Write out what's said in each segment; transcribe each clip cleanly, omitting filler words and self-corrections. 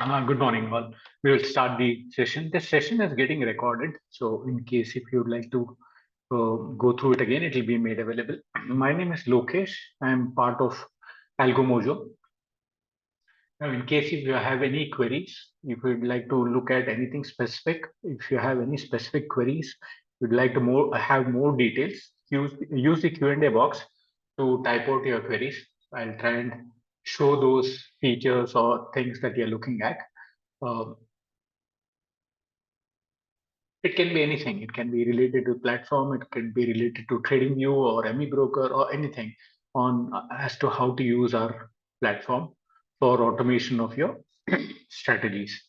Good morning, all. We will start the session. This session is getting recorded, so in case if you would like to go through it again, it will be made available. My name is Lokesh. I am part of Algomojo. Now, in case if you have any queries, if you'd like to look at anything specific, if you have any specific queries, you'd like to have more details, use the Q&A box to type out your queries. I'll try and show those features or things that you're looking at. Uh, It can be anything. It can be related to platform. It can be related to TradingView or Amibroker or anything on as to how to use our platform for automation of your strategies.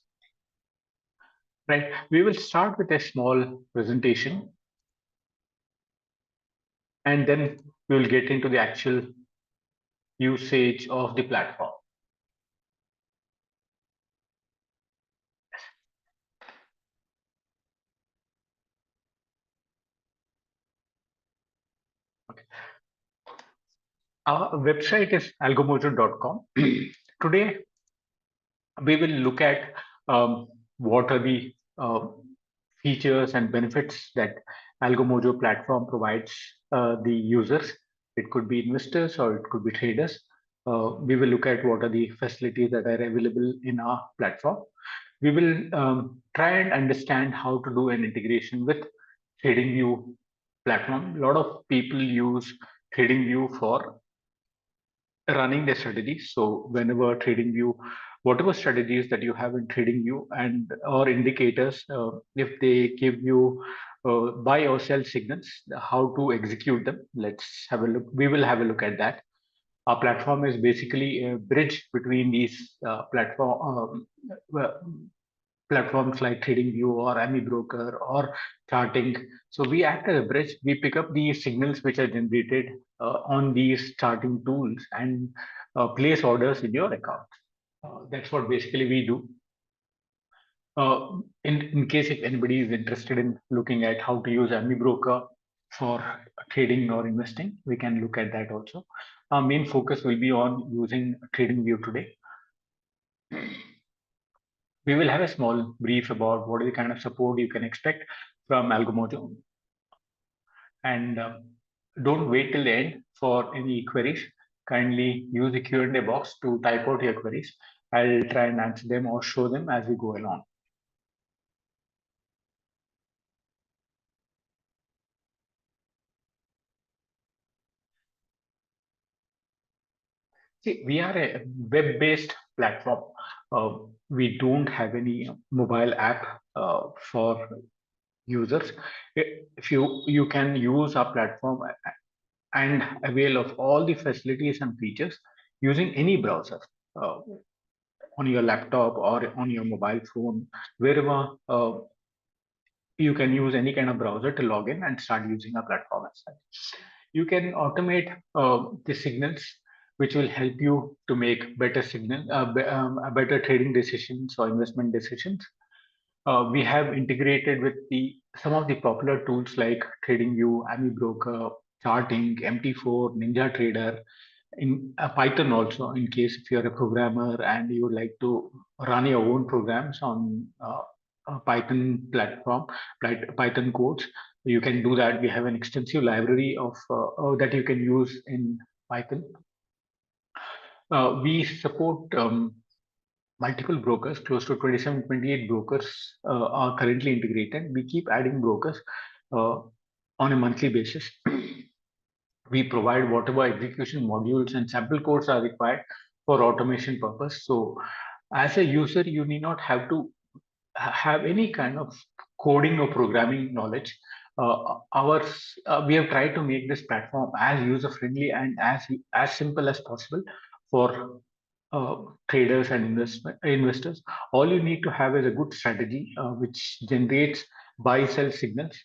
Right. We will start with a small presentation, and then we will get into the actual usage of the platform. Okay. Our website is algomojo.com. Today, we will look at what are the features and benefits that Algomojo platform provides the users. It could be investors or it could be traders. We will look at what are the facilities that are available in our platform. We will try and understand how to do an integration with TradingView platform. A lot of people use TradingView for running their strategies. So whenever TradingView, whatever strategies that you have in TradingView and or indicators, if they give you buy or sell signals, how to execute them. Let's have a look. We will have a look at that. Our platform is basically a bridge between these platforms like TradingView or Amibroker or charting. So we act as a bridge. We pick up the signals which are generated on these charting tools and place orders in your account. That's what basically we do. In case if anybody is interested in looking at how to use Amibroker for trading or investing, we can look at that also. Our main focus will be on using TradingView today. We will have a small brief about what is the kind of support you can expect from Algomojo. And don't wait till the end for any queries. Kindly use the Q&A box to type out your queries. I'll try and answer them or show them as we go along. See, we are a web-based platform. We don't have any mobile app for users. If you can use our platform and avail of all the facilities and features using any browser on your laptop or on your mobile phone, wherever you can use any kind of browser to log in and start using our platform as such. You can automate the signals, which will help you to make better trading decisions or investment decisions. We have integrated with some of the popular tools like TradingView, Amibroker, Charting, MT4, Ninja Trader, in Python also, in case if you're a programmer and you would like to run your own programs on a Python platform, Python codes, you can do that. We have an extensive library of that you can use in Python. We support multiple brokers, close to 27, 28 brokers are currently integrated. We keep adding brokers on a monthly basis. We provide whatever execution modules and sample codes are required for automation purpose. So as a user, you need not have to have any kind of coding or programming knowledge. We have tried to make this platform as user friendly and as simple as possible for traders and investors. All you need to have is a good strategy which generates buy sell signals.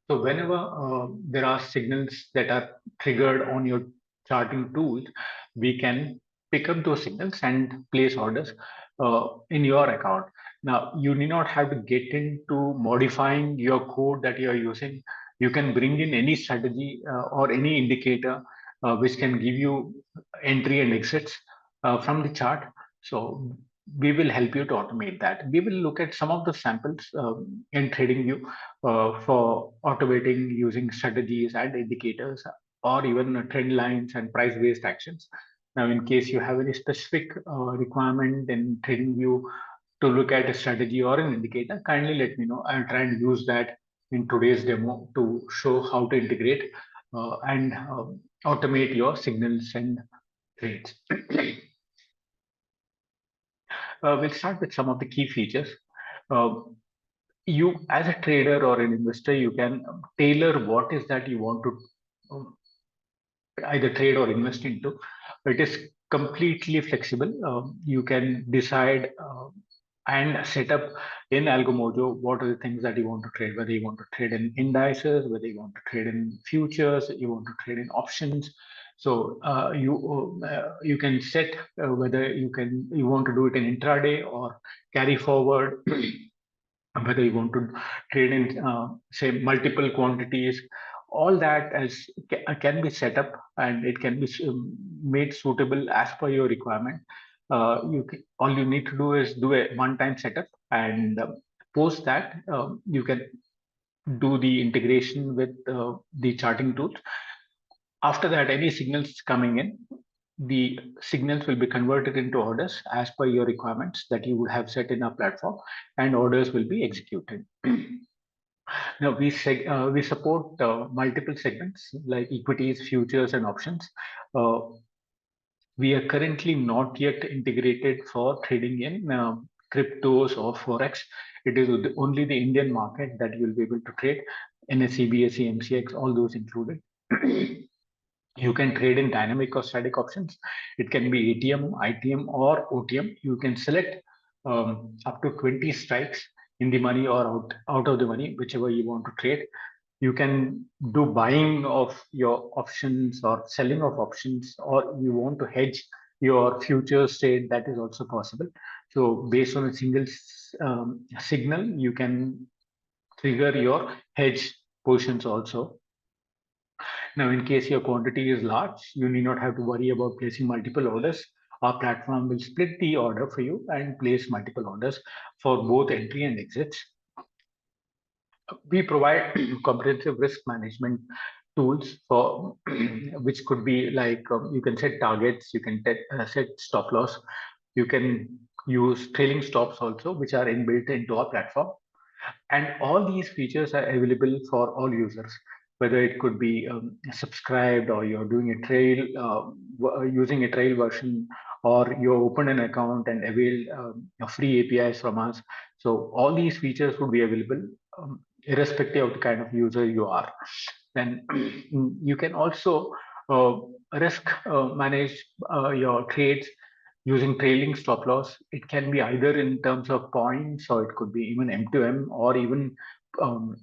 So whenever there are signals that are triggered on your charting tool, we can pick up those signals and place orders in your account. Now, you need not have to get into modifying your code that you are using. You can bring in any strategy or any indicator which can give you entry and exits from the chart. So we will help you to automate that. We will look at some of the samples in TradingView for automating using strategies and indicators, or even trend lines and price-based actions. Now, in case you have any specific requirement in TradingView to look at a strategy or an indicator, kindly let me know. I'll try and use that in today's demo to show how to integrate and automate your signals and trades. We'll start with some of the key features. Uh, you, as a trader or an investor, you can tailor what is that you want to either trade or invest into. It is completely flexible. You can decide and set up in Algomojo what are the things that you want to trade, whether you want to trade in indices, whether you want to trade in futures, you want to trade in options. So you can set whether you want to do it in intraday or carry forward, whether you want to trade in say multiple quantities. All that can be set up, and it can be made suitable as per your requirement. All you need to do is do a one-time setup, and post that you can do the integration with the charting tools. After that, any signals coming in, the signals will be converted into orders as per your requirements that you would have set in our platform, and orders will be executed. Now, we support multiple segments like equities, futures, and options. Uh, we are currently not yet integrated for trading in cryptos or forex. It is only the Indian market that you will be able to trade. NSE, BSE, MCX, all those included. You can trade in dynamic or static options. It can be ATM, ITM, or OTM. You can select up to 20 strikes in the money or out of the money, whichever you want to trade. You can do buying of your options or selling of options, or you want to hedge your futures trade, that is also possible. So based on a single signal, you can trigger your hedge positions also. Now, in case your quantity is large, you need not have to worry about placing multiple orders. Our platform will split the order for you and place multiple orders for both entry and exits. We provide comprehensive risk management tools for which could be like you can set targets, you can set stop loss, you can use trailing stops also, which are inbuilt into our platform. And all these features are available for all users, whether it could be subscribed, or you're doing a trail, using a trail version, or you open an account and avail free APIs from us. So all these features would be available irrespective of the kind of user you are. Then you can also uh, risk manage your trades using trailing stop loss. It can be either in terms of points, or it could be even M2M, or even um,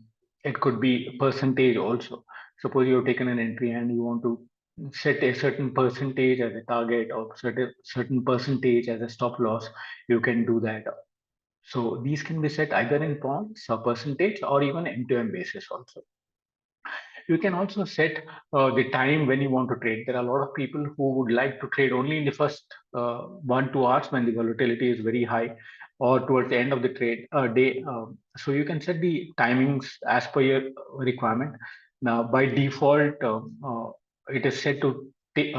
it could be percentage also. Suppose you've taken an entry and you want to set a certain percentage as a target, or certain percentage as a stop loss, you can do that. So these can be set either in points or percentage, or even M2M basis also. You can also set the time when you want to trade. There are a lot of people who would like to trade only in the first 1-2 hours when the volatility is very high, or towards the end of the trade day. So you can set the timings as per your requirement. Now, by default, it is set to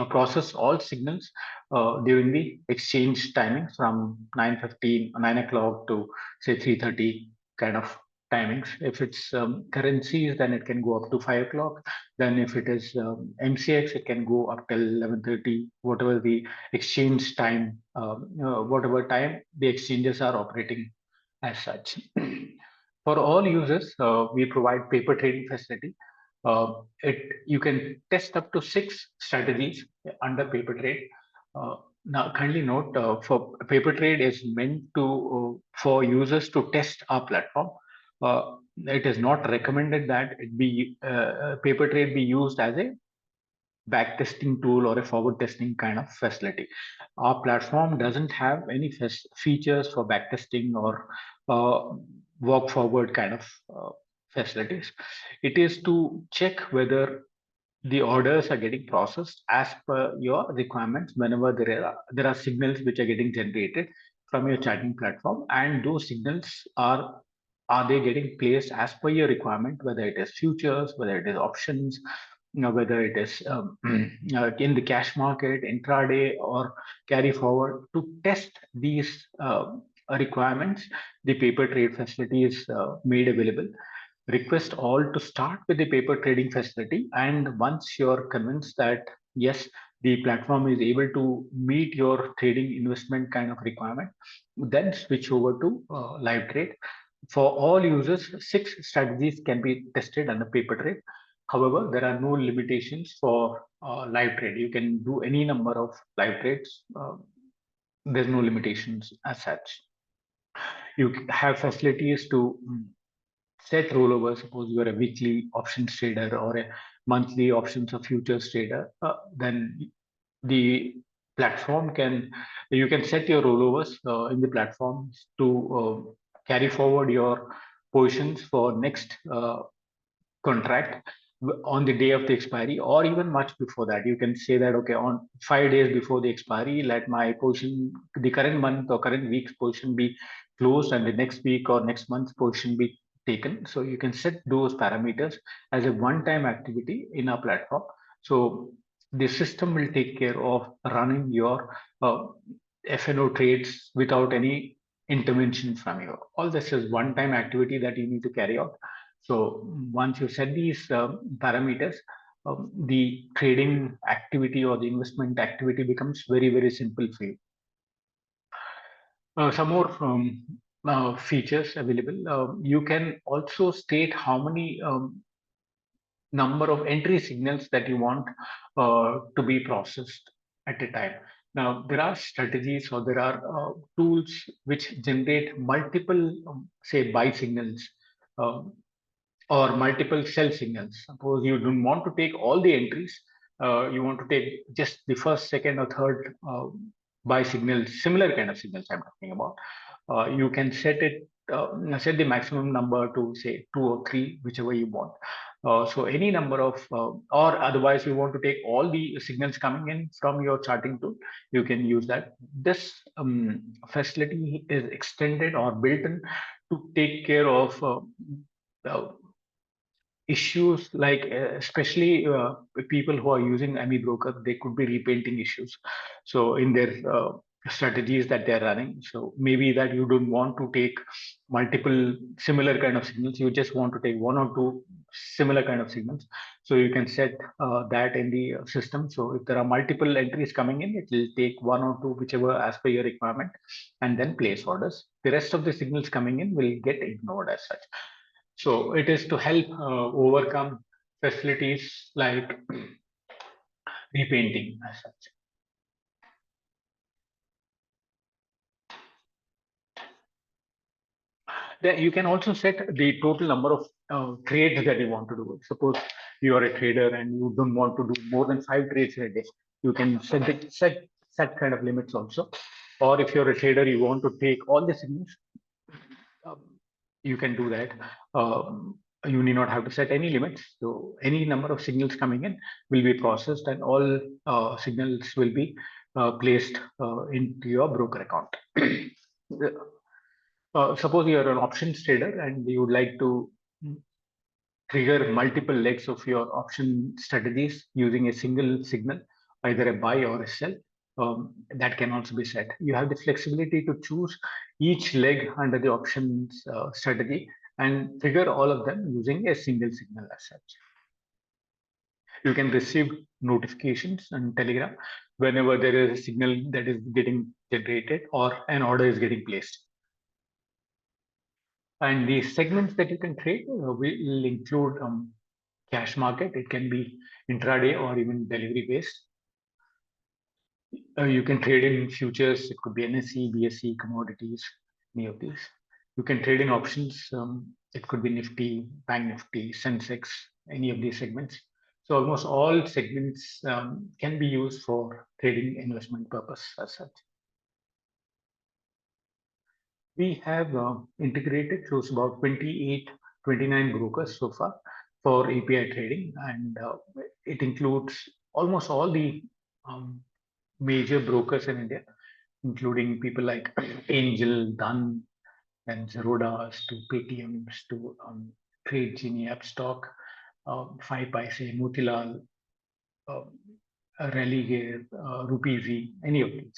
process all signals during the exchange timings from 9:15, 9 o'clock to say 3:30 kind of timings. If it's currencies, then it can go up to 5 o'clock. Then if it is MCX, it can go up till 11:30, whatever the exchange time, whatever time the exchanges are operating as such. For all users, we provide paper trading facility. You can test up to 6 strategies under paper trade. Now, kindly note, for paper trade is meant to for users to test our platform. It is not recommended that it be paper trade be used as a back testing tool or a forward testing kind of facility. Our platform doesn't have any features for back testing or walk forward kind of facilities. It is to check whether the orders are getting processed as per your requirements. Whenever there are signals which are getting generated from your charting platform, and those signals are they getting placed as per your requirement, whether it is futures, whether it is options, whether it is in the cash market, intraday, or carry forward. To test these requirements, the paper trade facility is made available. Request all to start with the paper trading facility, and once you're convinced that yes, the platform is able to meet your trading investment kind of requirement, then switch over to live trade. For all users, 6 strategies can be tested under paper trade. However, there are no limitations for live trade. You can do any number of live trades. There's no limitations as such. You have facilities to set rollover. Suppose you are a weekly options trader or a monthly options or futures trader, then the platform can you can set your rollovers in the platform to carry forward your positions for next contract on the day of the expiry, or even much before that. You can say that okay, on 5 days before the expiry, let my position, the current month or current week's position be closed, and the next week or next month's position be taken. So you can set those parameters as a one-time activity in our platform. So the system will take care of running your FNO trades without any intervention from you. All this is one-time activity that you need to carry out. So once you set these parameters, the trading activity or the investment activity becomes very, very simple for you. Some more features available. You can also state how many number of entry signals that you want to be processed at a time. Now, there are strategies or there are tools which generate multiple, say, buy signals. Um, or multiple sell signals. Suppose you don't want to take all the entries, you want to take just the first, second, or third buy signals, similar kind of signals I'm talking about. You can set the maximum number to say 2 or 3, whichever you want. So any number of, or otherwise you want to take all the signals coming in from your charting tool, you can use that. This facility is extended or built in to take care of uh, issues like especially people who are using Amibroker, they could be repainting issues. So in their strategies that they're running, so maybe that you don't want to take multiple similar kind of signals, you just want to take 1 or 2 similar kind of signals. So you can set that in the system. So if there are multiple entries coming in, it will take 1 or 2, whichever as per your requirement, and then place orders. The rest of the signals coming in will get ignored as such. So it is to help overcome facilities like repainting as such. Then you can also set the total number of trades that you want to do. Suppose you are a trader and you don't want to do more than 5 trades in a day. You can set kind of limits also. Or if you're a trader, you want to take all the signals, um, you can do that. You need not have to set any limits. So any number of signals coming in will be processed, and all signals will be placed into your broker account. Suppose you are an options trader and you would like to trigger multiple legs of your option strategies using a single signal, either a buy or a sell. That can also be set. You have the flexibility to choose each leg under the options strategy and trigger all of them using a single signal as such. You can receive notifications on Telegram whenever there is a signal that is getting generated or an order is getting placed. And the segments that you can trade will include cash market. It can be intraday or even delivery based. You can trade in futures. It could be NSE, BSE, commodities, any of these. You can trade in options. It could be Nifty, Bank Nifty, Sensex, any of these segments. So almost all segments can be used for trading investment purpose as such. We have integrated close about 28, 29 brokers so far for API trading, and it includes almost all the major brokers in India. including people like Angel, Dhan, and Zerodha's to Paytm's to Trade Genie, Upstock, 5paise, Motilal, um, Religare, Rupeezy, any of these.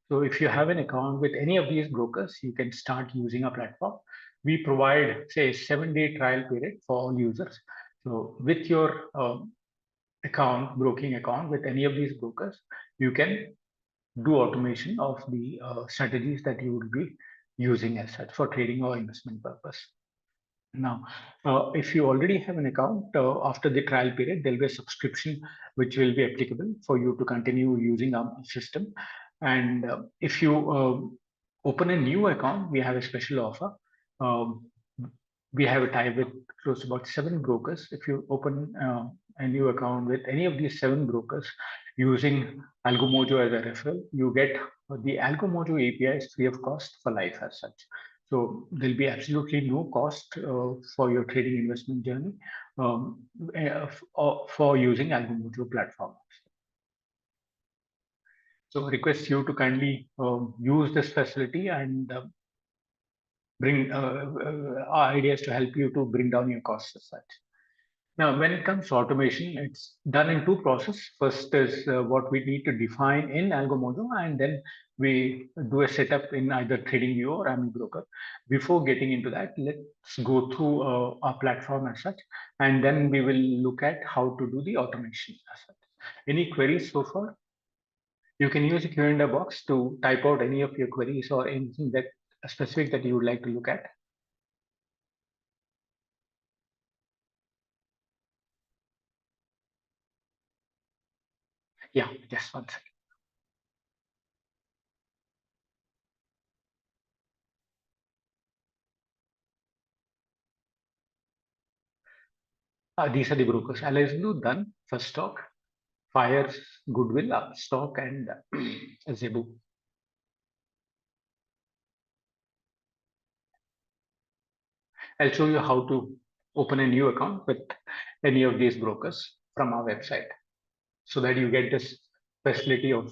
So if you have an account with any of these brokers, you can start using our platform. We provide, say, a 7-day trial period for all users. So with your account, broking account with any of these brokers, you can do automation of the strategies that you would be using as such for trading or investment purpose. Now, if you already have an account, after the trial period, there'll be a subscription which will be applicable for you to continue using our system. And if you open a new account, we have a special offer. Um, we have a tie with close to about 7 brokers. If you open a new account with any of these 7 brokers using Algomojo as a referral, you get the Algomojo API is free of cost for life as such. So there'll be absolutely no cost for your trading investment journey for using Algomojo platform. So I request you to kindly use this facility and bring our ideas to help you to bring down your costs as such. Now, when it comes to automation, it's done in 2 processes. First is what we need to define in Algomojo, and then we do a setup in either TradingView or Amibroker. Before getting into that, let's go through our platform as such, and then we will look at how to do the automation as such. Any queries so far? You can use the Q&A box to type out any of your queries or anything that specific that you would like to look at. Yeah, just one second. These are the brokers. Allies Blue, done. First stock, Fires, Goodwill, Stock, and Zebu. I'll show you how to open a new account with any of these brokers from our website so that you get this facility of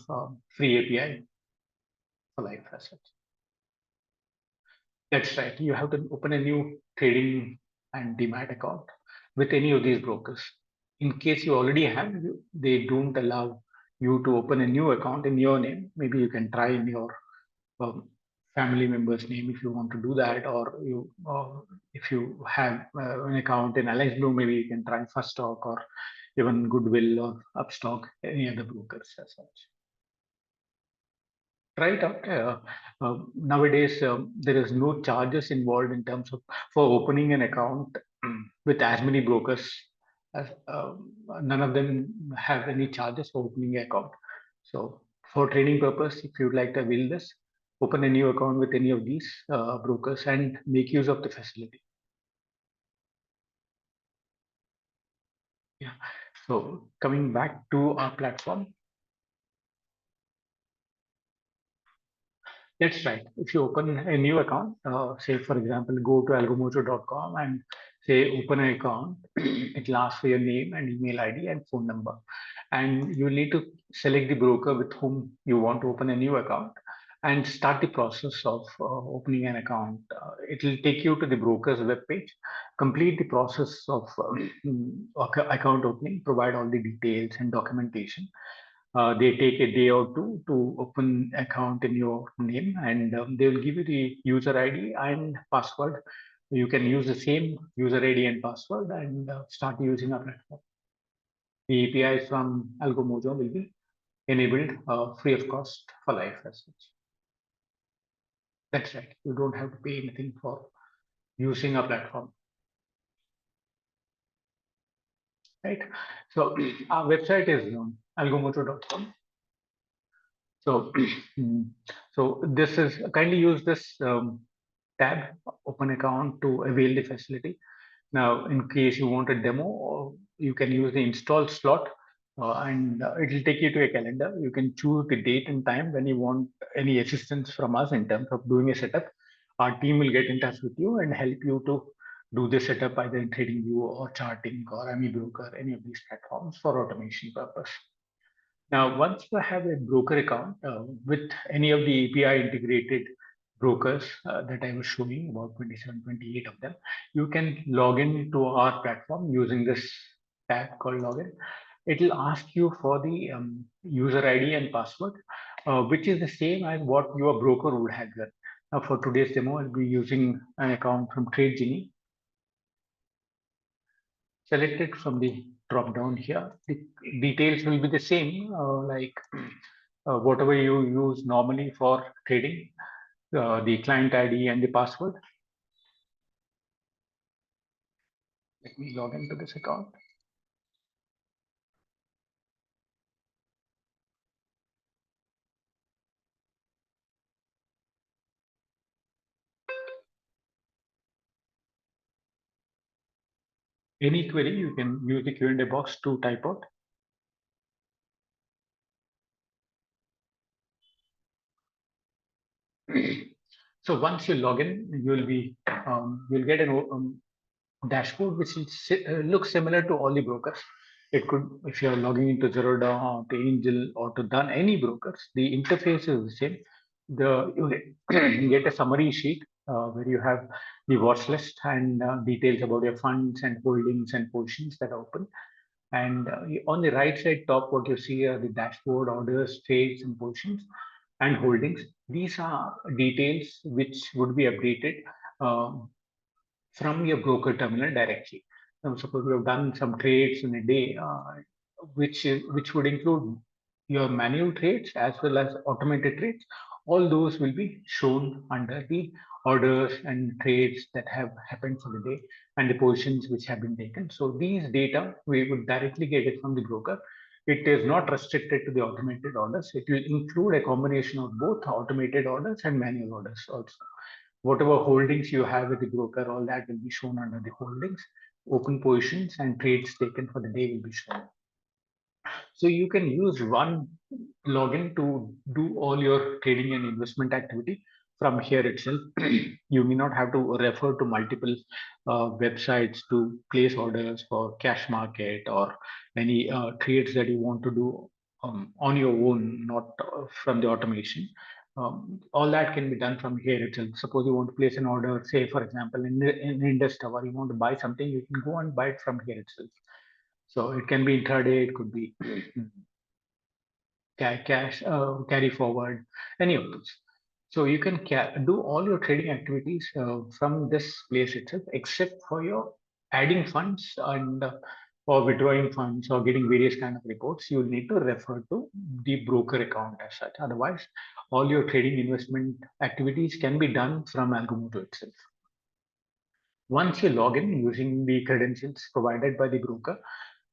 free API for life assets. That's right. You have to open a new trading and demat account with any of these brokers. In case you already have, they don't allow you to open a new account in your name. Maybe you can try in your um, family member's name if you want to do that, or if you have an account in Alex Blue, maybe you can try First Stock or even Goodwill or Upstock, any other brokers as such. Right out. Nowadays, there is no charges involved in terms of for opening an account with as many brokers. As, none of them have any charges for opening an account. So, for trading purpose, if you'd like to avail this, open a new account with any of these brokers and make use of the facility. Yeah. So, coming back to our platform, that's right. If you open a new account, say for example, go to algomojo.com and say open an account, it'll ask for your name and email ID and phone number. And you need to select the broker with whom you want to open a new account and start the process of opening an account. It'll take you to the broker's webpage, complete the process of account opening, provide all the details and documentation. They take a day or two to open account in your name, and they will give you the user ID and password. You can use the same user ID and password and start using our platform. The APIs from Algomojo will be enabled free of cost for life as such. That's right. You don't have to pay anything for using our platform. Right. So our website is algomojo.com. So, so this is kindly use this tab, open account to avail the facility. Now, in case you want a demo, you can use the install slot and it will take you to a calendar. You can choose the date and time when you want any assistance from us in terms of doing a setup. Our team will get in touch with you and help you to do the setup either in TradingView or Charting or Amibroker, any of these platforms for automation purpose. Now, once you have a broker account with any of the API integrated brokers that I was showing, about 27, 28 of them, you can log in to our platform using this tab called login. It will ask you for the user ID and password, which is the same as what your broker would have done. Now, for today's demo, I'll be using an account from TradeGenie. Select it from the drop down here. The details will be the same, like whatever you use normally for trading, the client ID and the password. Let me log into this account. Any query, you can use the Q&A box to type out. So once you log in, you'll get an dashboard which looks similar to all the brokers. It could, if you're logging into Zerodha or to Angel or to done any brokers, the interface is the same. You get a summary sheet where you have the watch list and details about your funds and holdings and positions that are open. And on the right side top, what you see are the dashboard, orders, trades, and positions and holdings. These are details which would be updated from your broker terminal directly. Now, suppose you have done some trades in a day, which would include your manual trades as well as automated trades. All those will be shown under the orders and trades that have happened for the day and the positions which have been taken. So these data we would directly get it from the broker. It is not restricted to the automated orders. It will include a combination of both automated orders and manual orders also. Whatever holdings you have with the broker, all that will be shown under the holdings. Open positions and trades taken for the day will be shown. So you can use one login to do all your trading and investment activity from here itself. You may not have to refer to multiple websites to place orders for cash market or any trades that you want to do on your own, not from the automation. All that can be done from here itself. Suppose you want to place an order, say for example, in Indus Tower, you want to buy something, you can go and buy it from here itself. So it can be intraday, it could be cash, carry forward, any of those. So you can do all your trading activities from this place itself, except for your adding funds and or withdrawing funds or getting various kind of reports. You need to refer to the broker account as such. Otherwise, all your trading investment activities can be done from Algomojo itself. Once you log in using the credentials provided by the broker,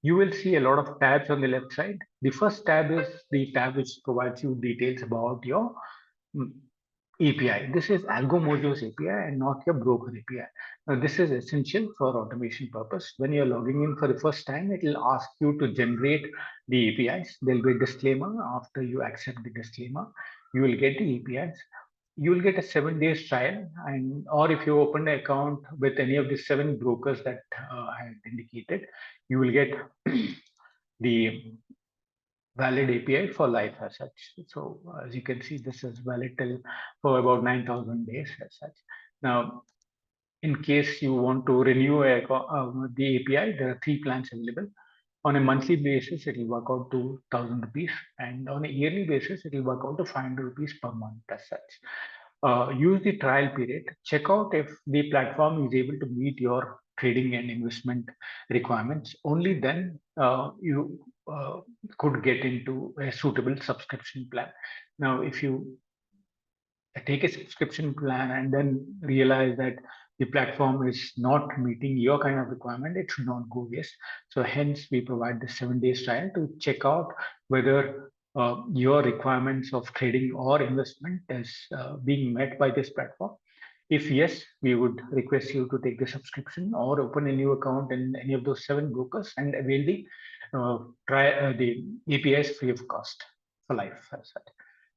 you will see a lot of tabs on the left side. The first tab is the tab which provides you details about your mm, API. This is Algomojo's API and not your broker API. Now, this is essential for automation purpose. When you're logging in for the first time, it will ask you to generate the APIs. There'll be a disclaimer. After you accept the disclaimer, you will get the APIs. You will get a 7 days trial, and or if you open an account with any of the 7 brokers that I had indicated, you will get the valid API for life as such. So as you can see, this is valid till for about 9,000 days as such. Now, in case you want to renew the API, there are 3 plans available. On a monthly basis, it will work out to 1,000 rupees, and on a yearly basis, it will work out to 500 rupees per month as such. Use the trial period, check out if the platform is able to meet your trading and investment requirements. Only then you could get into a suitable subscription plan. Now, if you take a subscription plan and then realize that the platform is not meeting your kind of requirement, it should not go waste. So hence we provide the 7 days trial to check out whether your requirements of trading or investment is being met by this platform. If yes, we would request you to take the subscription or open a new account in any of those 7 brokers and avail the APIs free of cost for life as such.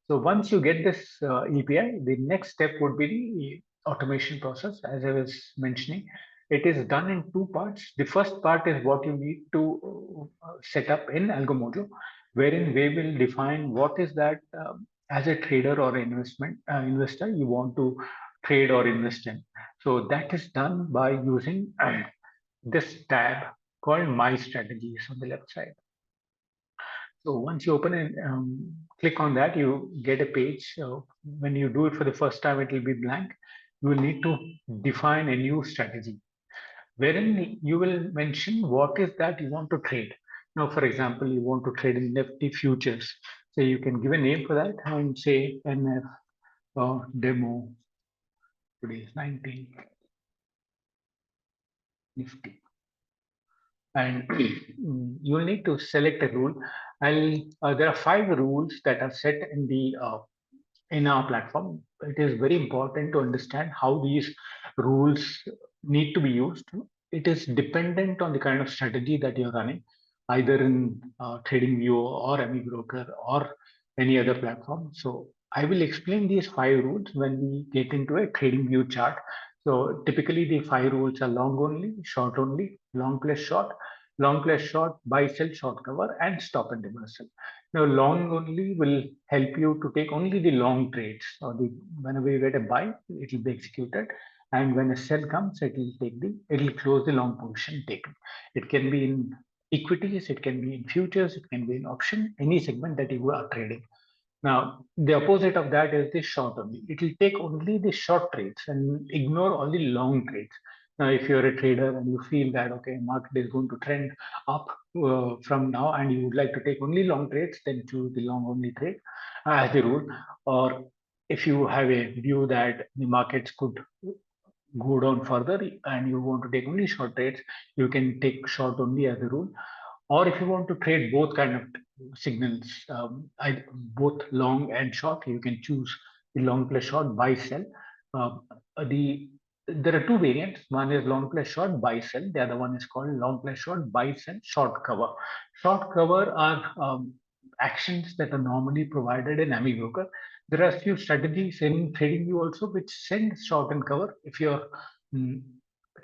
So once you get this API, the next step would be the automation process. As I was mentioning, it is done in 2 parts. The first part is what you need to set up in Algomojo. wherein we will define what is that as a trader or investor you want to trade or invest in. So that is done by using this tab called My Strategies on the left side. So once you open and click on that, you get a page. When you do it for the first time, it will be blank. You will need to define a new strategy, wherein you will mention what is that you want to trade. Now, for example, you want to trade in Nifty futures. So you can give a name for that and say NF demo today is 19 Nifty. And you'll need to select a rule. There are 5 rules that are set in our platform. It is very important to understand how these rules need to be used. It is dependent on the kind of strategy that you're running, either in TradingView or Amibroker or any other platform. So I will explain these 5 rules when we get into a TradingView chart. So typically the 5 rules are long only, short only, long plus short, buy, sell, short cover, and stop and reversal. Now, long only will help you to take only the long trades, or the whenever you get a buy, it will be executed, and when a sell comes, it will close the long position taken. It can be in equities, it can be in futures, it can be in option, any segment that you are trading. Now, the opposite of that is the short only. It will take only the short trades and ignore all the long trades. Now, if you're a trader and you feel that, okay, market is going to trend up from now and you would like to take only long trades, then choose the long only trade as the rule. Or if you have a view that the markets could go down further and you want to take only short trades, you can take short only as a rule. Or if you want to trade both kind of signals, both long and short, you can choose the long plus short buy sell. Uh, the There are 2 variants. One is long plus short buy sell. The other one is called long plus short buy sell short cover. Short cover are actions that are normally provided in Amibroker. There are a few strategies in TradingView also which send short and cover. If your mm,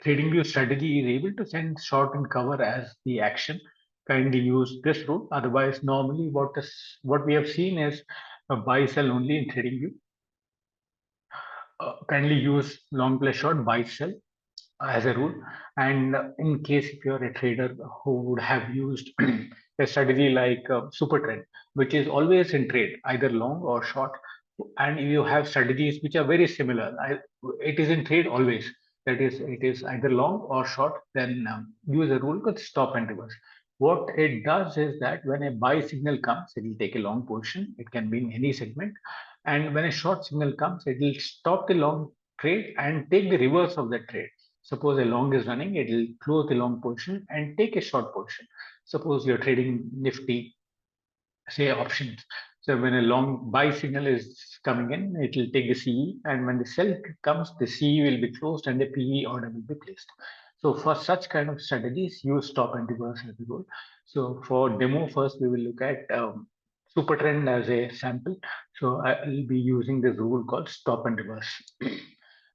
TradingView strategy is able to send short and cover as the action, kindly use this rule. Otherwise, normally what we have seen is a buy sell only in TradingView. Kindly use long plus short buy sell as a rule. And in case if you're a trader who would have used a strategy like super trend, which is always in trade, either long or short, and you have strategies which are very similar, it is in trade always. That is, it is either long or short. Then use a rule called stop and reverse. What it does is that when a buy signal comes, it will take a long position. It can be in any segment, and when a short signal comes, it will stop the long trade and take the reverse of that trade. Suppose a long is running, it will close the long position and take a short position. Suppose you're trading Nifty, say options. So when a long buy signal is coming in, it will take the CE, and when the sell comes, the CE will be closed and the PE order will be placed. So for such kind of strategies, use stop and reverse as the goal. So for demo, first we will look at super trend as a sample. So I will be using this rule called stop and reverse.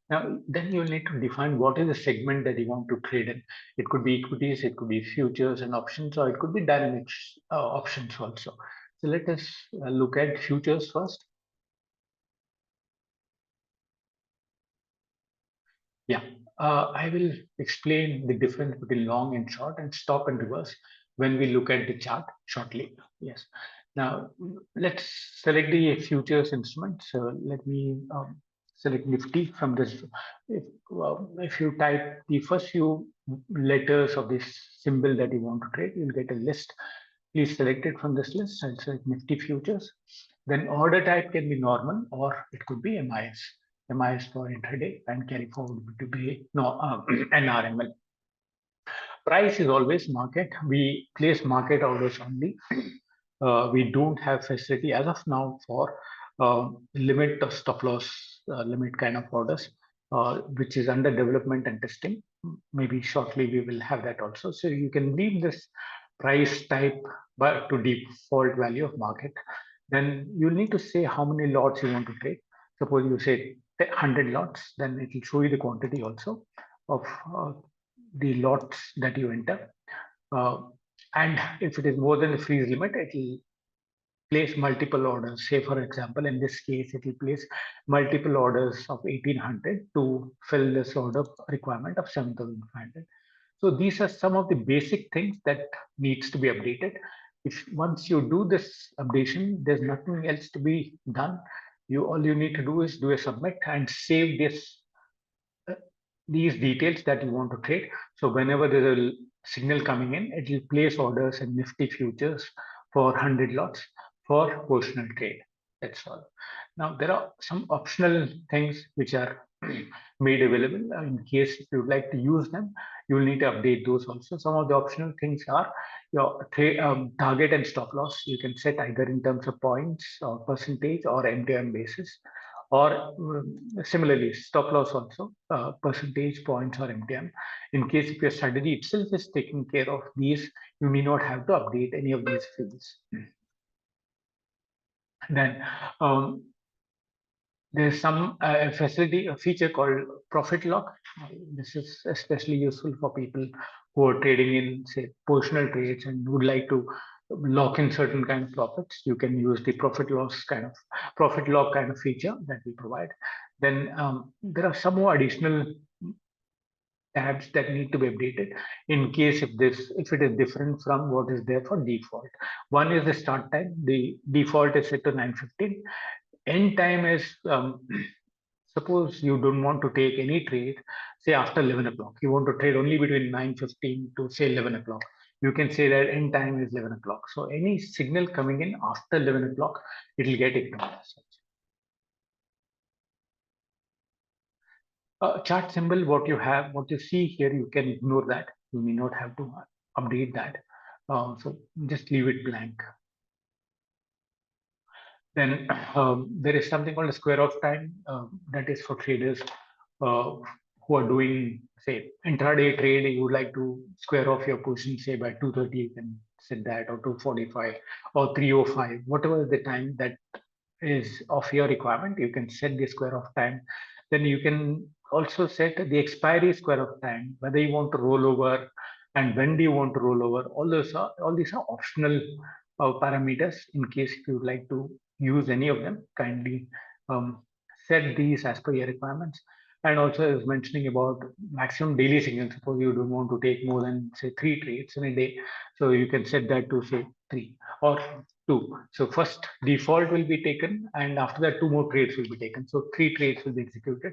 Now, then you'll need to define what is the segment that you want to trade in. It could be equities, it could be futures and options, or it could be dynamic options also. So let us look at futures first. Yeah, I will explain the difference between long and short and stop and reverse when we look at the chart shortly. Yes. Now, let's select the futures instrument. So let me select Nifty from this. If you type the first few letters of this symbol that you want to trade, you'll get a list. Please select it from this list. I'll select Nifty futures. Then order type can be normal or it could be MIS. MIS for intraday and carry forward to be no NRML. Price is always market. We place market orders only. We don't have facility as of now for limit of stop loss limit kind of orders, which is under development and testing. Maybe shortly we will have that also. So you can leave this price type but to default value of market. Then you need to say how many lots you want to trade. Suppose you say 100 lots, then it will show you the quantity also of the lots that you enter. Uh, and if it is more than the freeze limit, it will place multiple orders. Say, for example, in this case, it will place multiple orders of 1800 to fill this order requirement of 7500. So these are some of the basic things that needs to be updated. If once you do this updation, there's nothing else to be done. You all you need to do is do a submit and save this uh, these details that you want to trade. So whenever there's a signal coming in, it will place orders in Nifty futures for 100 lots for positional trade. That's all. Now there are some optional things which are made available. In case if you'd like to use them, you'll need to update those also. Some of the optional things are your target and stop loss. You can set either in terms of points or percentage or MTM basis, or similarly stop loss also, percentage points or MTM. In case if your strategy itself is taking care of these, you may not have to update any of these fields. Then there's some facility, a feature called profit lock. This is especially useful for people who are trading in, say, positional trades and would like to lock in certain kind of profits. You can use the profit lock kind of feature that we provide. Then there are some more additional tabs that need to be updated in case if it is different from what is there for default. One is the start time. The default is set to 9:15. End time is suppose you don't want to take any trade, say after 11 o'clock. You want to trade only between 9:15 to say 11 o'clock. You can say that end time is 11 o'clock. So any signal coming in after 11 o'clock, it will get ignored as such. Chart symbol, what you have, what you see here, you can ignore that. You may not have to update that. So just leave it blank. Then there is something called a square of time that is for traders who are doing, say, intraday trade. You would like to square off your position, say by 2:30, you can set that, or 2:45 or 3:05, whatever the time that is of your requirement. You can set the square of time. Then you can also set the expiry square of time, whether you want to roll over and when do you want to roll over. All these are optional parameters. In case if you would like to use any of them, kindly set these as per your requirements. And also I was mentioning about maximum daily signal. Suppose you don't want to take more than say 3 trades in a day, so you can set that to say 3 or 2. So first default will be taken, and after that 2 more trades will be taken. So 3 trades will be executed.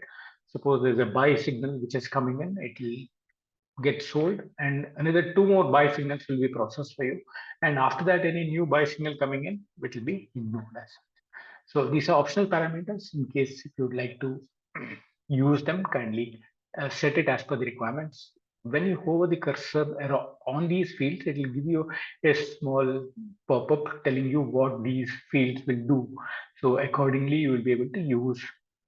Suppose there's a buy signal which is coming in, it will get sold, and another 2 more buy signals will be processed for you. And after that, any new buy signal coming in, which will be ignored as. So these are optional parameters. In case if you would like to use them, kindly set it as per the requirements. When you hover the cursor on these fields, it will give you a small pop-up telling you what these fields will do. So accordingly, you will be able to use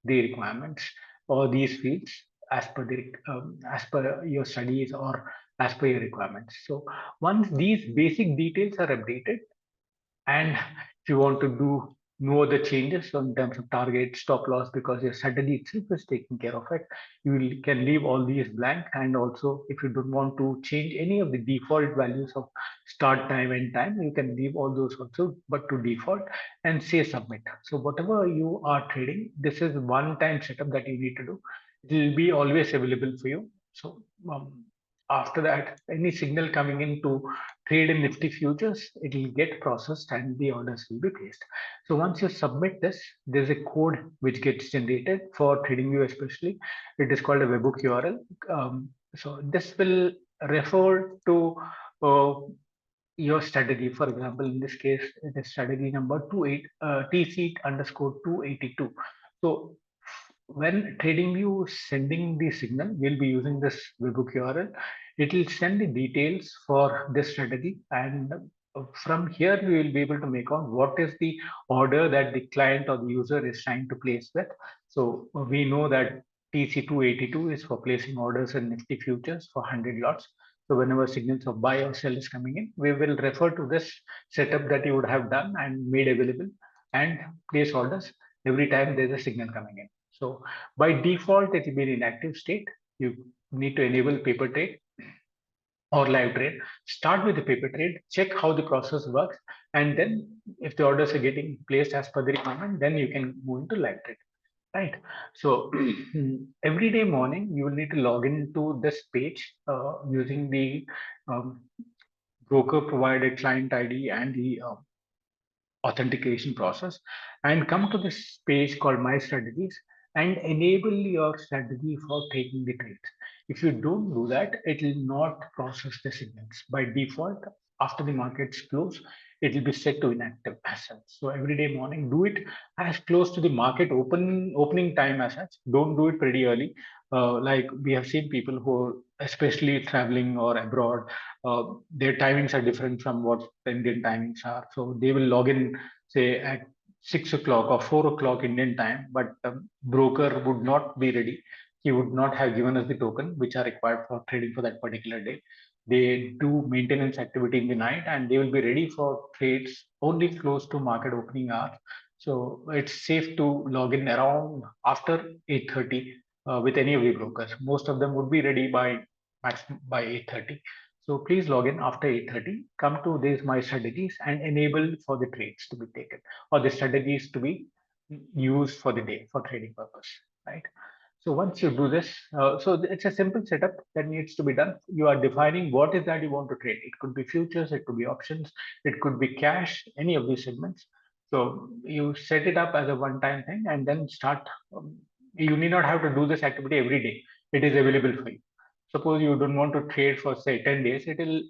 the requirements or these fields as per your studies or as per your requirements. So once these basic details are updated, and if you want to do no other changes in terms of target, stop loss, because your strategy itself is taking care of it, can leave all these blank. And also, if you don't want to change any of the default values of start time and time, you can leave all those also, but to default, and say submit. So whatever you are trading, this is one-time setup that you need to do. It will be always available for you. So after that, any signal coming in to trade in Nifty futures, it will get processed and the orders will be placed. So once you submit this, there's a code which gets generated for TradingView especially. It is called a webhook URL. So this will refer to uh, your strategy. For example, in this case, it is strategy number 28 TC underscore 282. So when TradingView is sending the signal, we'll be using this webhook URL. It will send the details for this strategy, and from here we will be able to make out what is the order that the client or the user is trying to place with. So we know that TC282 is for placing orders in Nifty futures for 100 lots. So whenever signals of buy or sell is coming in, we will refer to this setup that you would have done and made available and place orders every time there's a signal coming in. So by default, it will be in inactive state. You need to enable paper trade. or live trade. Start with the paper trade, check how the process works, and then if the orders are getting placed as per the requirement, then you can move into live trade. Right. So every day morning, you will need to log into this page using the um, broker provided client ID and the authentication process, and come to this page called My Strategies and enable your strategy for taking the trades. If you don't do that, it will not process the signals. By default, after the markets close, it will be set to inactive as such. So every day morning, do it as close to the market opening time as such. Don't do it pretty early. Like we have seen people who, especially traveling or abroad, their timings are different from what the Indian timings are. So they will log in, say, at 6 o'clock or 4 o'clock Indian time, but the broker would not be ready. He would not have given us the token which are required for trading for that particular day. They do maintenance activity in the night and they will be ready for trades only close to market opening hours. So it's safe to log in around after 8:30 with any of the brokers. Most of them would be ready by maximum by 8:30. So please log in after 8:30, come to these My Strategies and enable for the trades to be taken or the strategies to be used for the day for trading purpose, right? So once you do this, so it's a simple setup that needs to be done. You are defining what is that you want to trade. It could be futures, it could be options, it could be cash, any of these segments. So you set it up as a one-time thing and then start. You need not have to do this activity every day. It is available for you. Suppose you don't want to trade for say 10 days, it will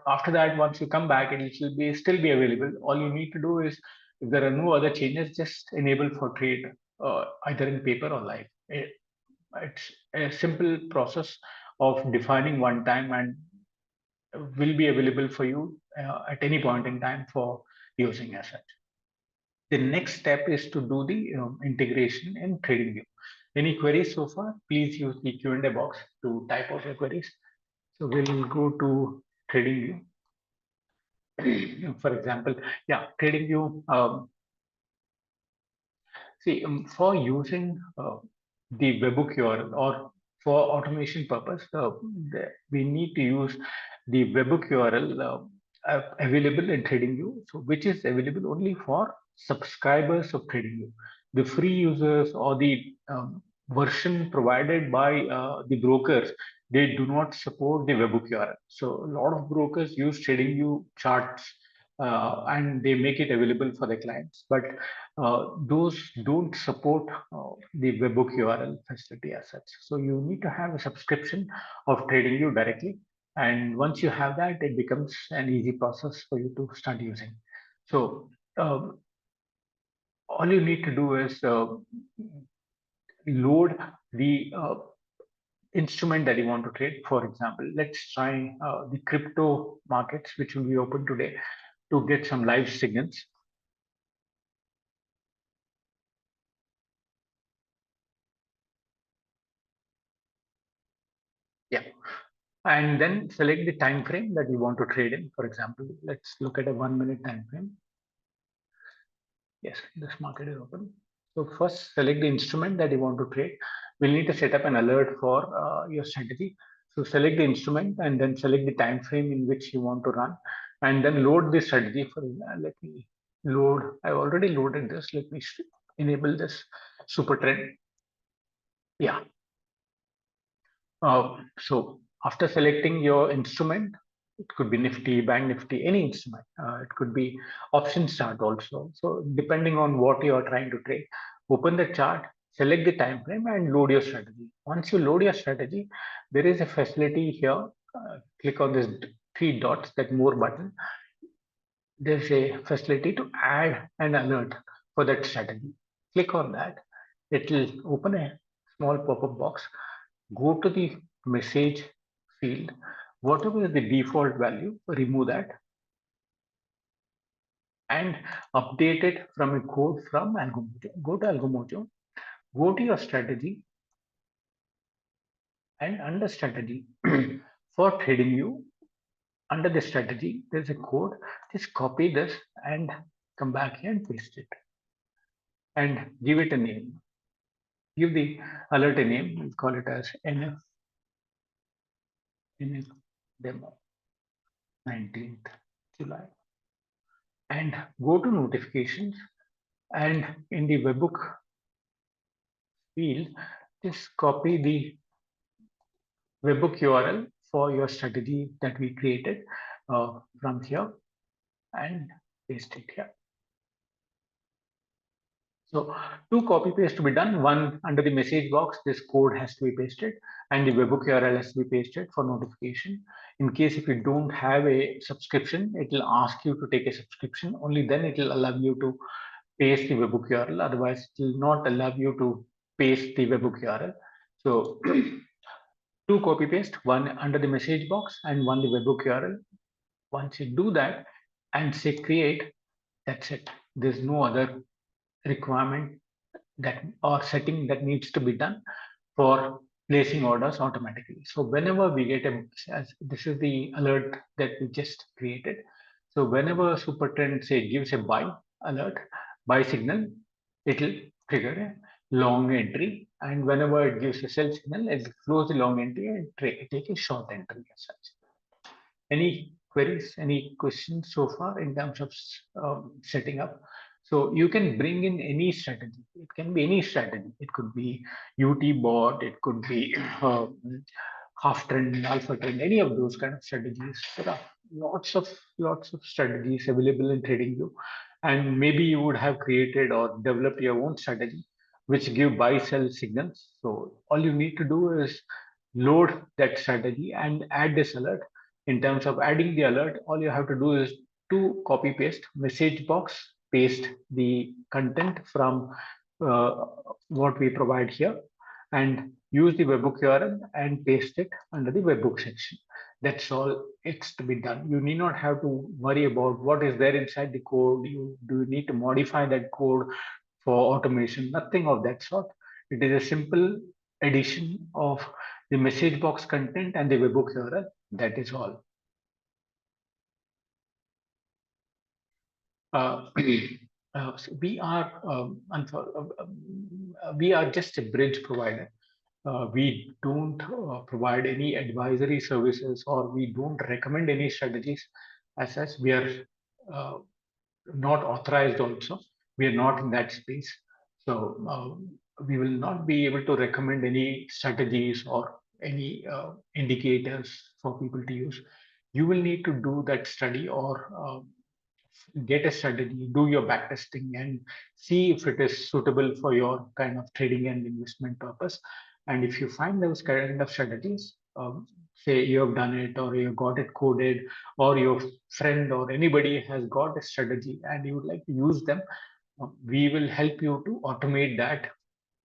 after that once you come back, it will be still be available. All you need to do is if there are no other changes, just enable for trade either in paper or live. It's a simple process of defining one time and will be available for you at any point in time for using as such. The next step is to do the integration in TradingView. Any queries so far? Please use the Q&A box to type out your queries. So we'll go to TradingView. For example, yeah, TradingView. See, for using the webhook URL or for automation purpose, we need to use the webhook URL available in TradingView, so which is available only for subscribers of TradingView. The free users or the version provided by the brokers, they do not support the webhook URL. So a lot of brokers use TradingView charts and they make it available for their clients, but those don't support the webhook URL facility as such. So you need to have a subscription of TradingView directly. And once you have that, it becomes an easy process for you to start using. So all you need to do is load the instrument that you want to trade. For example, let's try the crypto markets, which will be open today to get some live signals. Yeah. And then select the time frame that you want to trade in. For example, let's look at a 1 minute time frame. Yes, this market is open. So first select the instrument that you want to trade. We'll need to set up an alert for your strategy. So select the instrument and then select the time frame in which you want to run, and then load the strategy. For let me load. I've already loaded this. Let me enable this super trend. Yeah. So after selecting your instrument, it could be Nifty, Bank Nifty, any instrument. It could be option chart also. So depending on what you are trying to trade, open the chart, select the time frame, and load your strategy. Once you load your strategy, there is a facility here. Click on this three dots, that more button. There's a facility to add an alert for that strategy. Click on that. It will open a small pop-up box. Go to the message field. Whatever is the default value, remove that and update it from a code from Algomojo. Go to Algomojo, go to your strategy, and under strategy for TradingView, under the strategy, there's a code. Just copy this and come back here and paste it and give it a name. Give the alert a name. We'll call it as NF demo. 19th July. And go to notifications, and in the webbook field, just copy the webbook URL for your strategy that we created from here and paste it here. So two copy paste to be done. One under the message box, this code has to be pasted, and the webbook URL has to be pasted for notification. In case if you don't have a subscription, it will ask you to take a subscription. Only then it will allow you to paste the webbook URL. Otherwise, it will not allow you to paste the webbook URL. So two copy paste, one under the message box and one the webbook URL. Once you do that and say create, that's it. There's no other requirement that or setting that needs to be done for placing orders automatically. So whenever we get this is the alert that we just created. So whenever Supertrend say gives a buy alert, buy signal, it will trigger a long entry, and whenever it gives a sell signal, it will close the long entry and take a short entry as such. Any queries, any questions so far in terms of setting up? So you can bring in any strategy. It can be any strategy. It could be UT bot, it could be half trend, alpha trend, any of those kind of strategies. There are lots of strategies available in TradingView, and maybe you would have created or developed your own strategy which give buy sell signals. So all you need to do is load that strategy and add this alert. In terms of adding the alert, all you have to do is to copy paste message box, paste the content from uh, what we provide here, and use the webbook URL and paste it under the webbook section. That's all it's to be done. You need not have to worry about what is there inside the code. You do need to modify that code for automation, nothing of that sort. It is a simple addition of the message box content and the webbook URL. That is all. Uh, we are we are just a bridge provider. We don't provide any advisory services, or we don't recommend any strategies as such. We are uh, not authorized also. We are not in that space. So we will not be able to recommend any strategies or any indicators for people to use. You will need to do that study, or get a strategy, do your back testing, and see if it is suitable for your kind of trading and investment purpose. And if you find those kind of strategies, say you have done it, or you got it coded, or your friend or anybody has got a strategy and you would like to use them, we will help you to automate that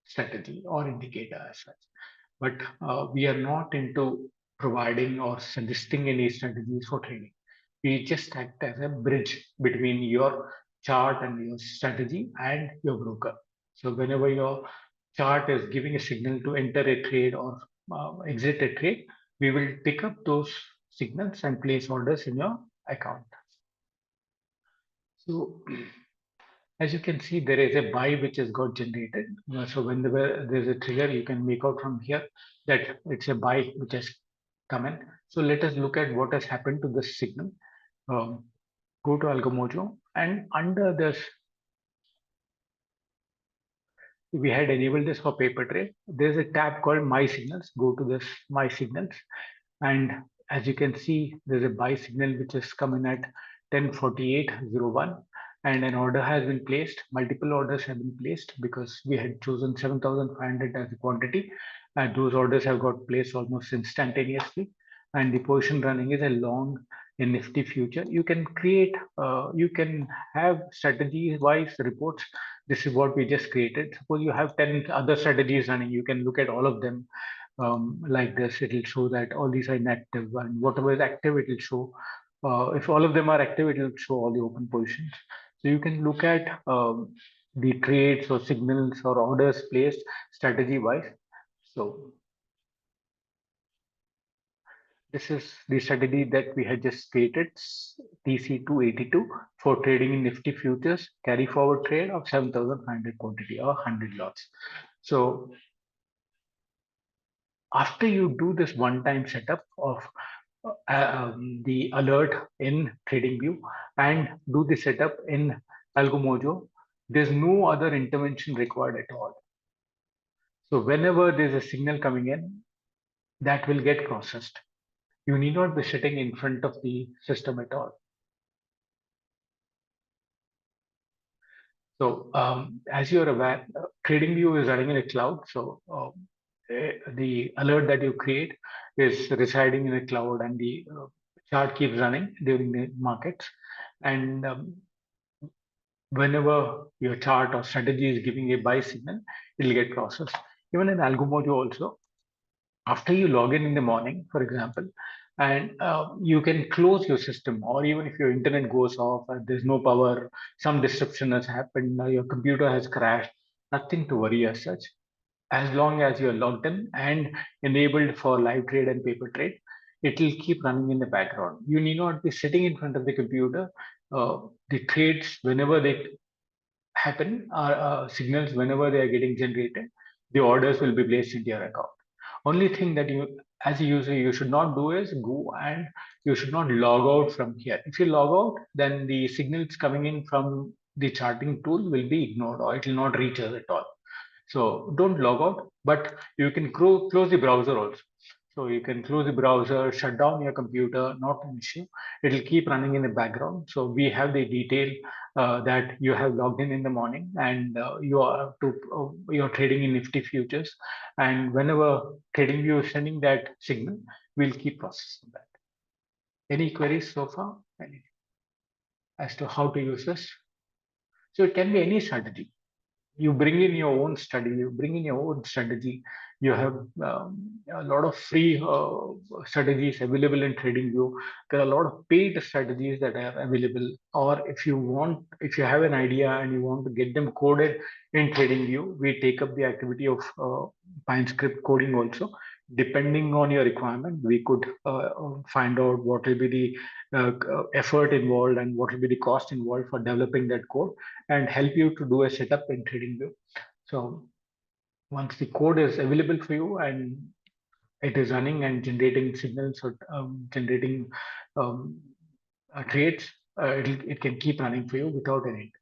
strategy or indicator as such. But we are not into providing or suggesting any strategies for trading. We just act as a bridge between your chart and your strategy and your broker. So whenever your chart is giving a signal to enter a trade or exit a trade, we will pick up those signals and place orders in your account. So as you can see, there is a buy which has got generated. So whenever there's a trigger, you can make out from here that it's a buy which has come in. So let us look at what has happened to this signal. Um, go to Algomojo, and under this, we had enabled this for paper trade. There's a tab called My Signals. Go to this My Signals, and as you can see, there's a buy signal which is coming at 10:48:01, and an order has been placed. Multiple orders have been placed because we had chosen 7,500 as the quantity, and those orders have got placed almost instantaneously. And the position running is a long in Nifty future. You can create, you can have strategy-wise reports. This is what we just created. Suppose you have 10 other strategies running, you can look at all of them like this. It will show that all these are inactive, and whatever is active, it will show. If all of them are active, it will show all the open positions. So you can look at the trades or signals or orders placed strategy wise. So this is the strategy that we had just created, TC282, for trading in Nifty futures, carry forward trade of 7,500 quantity or 100 lots. So after you do this one-time setup of the alert in TradingView and do the setup in Algomojo. There's no other intervention required at all. So whenever there's a signal coming in, that will get processed. You need not be sitting in front of the system at all. So as you're aware, TradingView is running in a cloud. So the alert that you create is residing in a cloud, and the chart keeps running during the markets. And whenever your chart or strategy is giving a buy signal, it'll get processed. Even in Algomojo also, after you log in the morning, for example, and you can close your system, or even if your internet goes off, there's no power, some disruption has happened, your computer has crashed, nothing to worry as such. As long as you're logged in and enabled for live trade and paper trade, it will keep running in the background. You need not be sitting in front of the computer. The trades, whenever they happen, are signals whenever they are getting generated, the orders will be placed into your account. Only thing that you, as a user, you should not do is go and you should not log out from here. If you log out, then the signals coming in from the charting tool will be ignored, or it will not reach us at all. So don't log out, but you can close the browser also. So you can close the browser, shut down your computer, not an issue. It will keep running in the background. So we have the detail that you have logged in the morning, and you're trading in Nifty futures. And whenever TradingView is sending that signal, we'll keep processing that. Any queries so far? Any as to how to use this? So it can be any strategy. You bring in your own study, you bring in your own strategy. You have a lot of free strategies available in TradingView. There are a lot of paid strategies that are available. Or if you have an idea and you want to get them coded in TradingView, we take up the activity of Pine script coding also. Depending on your requirement, we could find out what will be the effort involved and what will be the cost involved for developing that code, and help you to do a setup in TradingView. So once the code is available for you and it is running and generating signals or generating um, trades, it can keep running for you without any.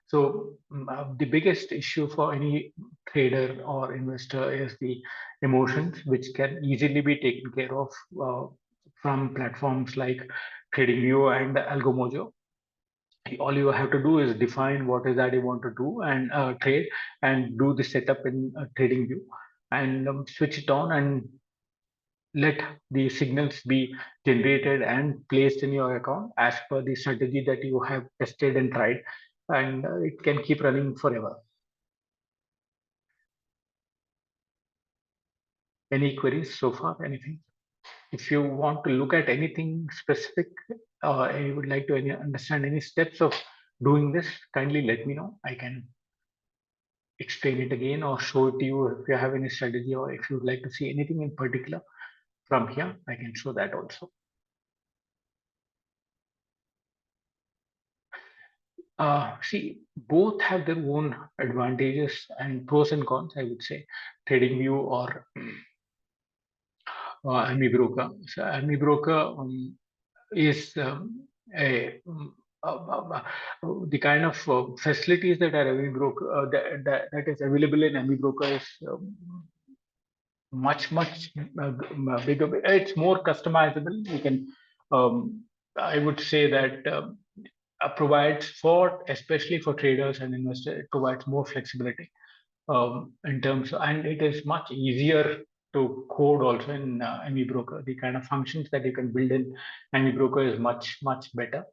So the biggest issue for any trader or investor is the emotions, which can easily be taken care of from platforms like TradingView and Algomojo. All you have to do is define what is that you want to do and trade, and do the setup in TradingView, and switch it on and let the signals be generated and placed in your account as per the strategy that you have tested and tried, and it can keep running forever. Any queries so far? Anything? If you want to look at anything specific, or you would like to understand any steps of doing this, kindly let me know. I can explain it again or show it to you if you have any strategy, or if you'd like to see anything in particular from here, I can show that also. See, both have their own advantages and pros and cons, I would say. TradingView or Amibroker. So Amibroker is the kind of facilities that are Amibroker that is available in Amibroker is much bigger. It's more customizable. You can, I would say that provides for, especially for traders and investors, it provides more flexibility in terms, and it is much easier to code also in Amibroker. The kind of functions that you can build in Amibroker is much better.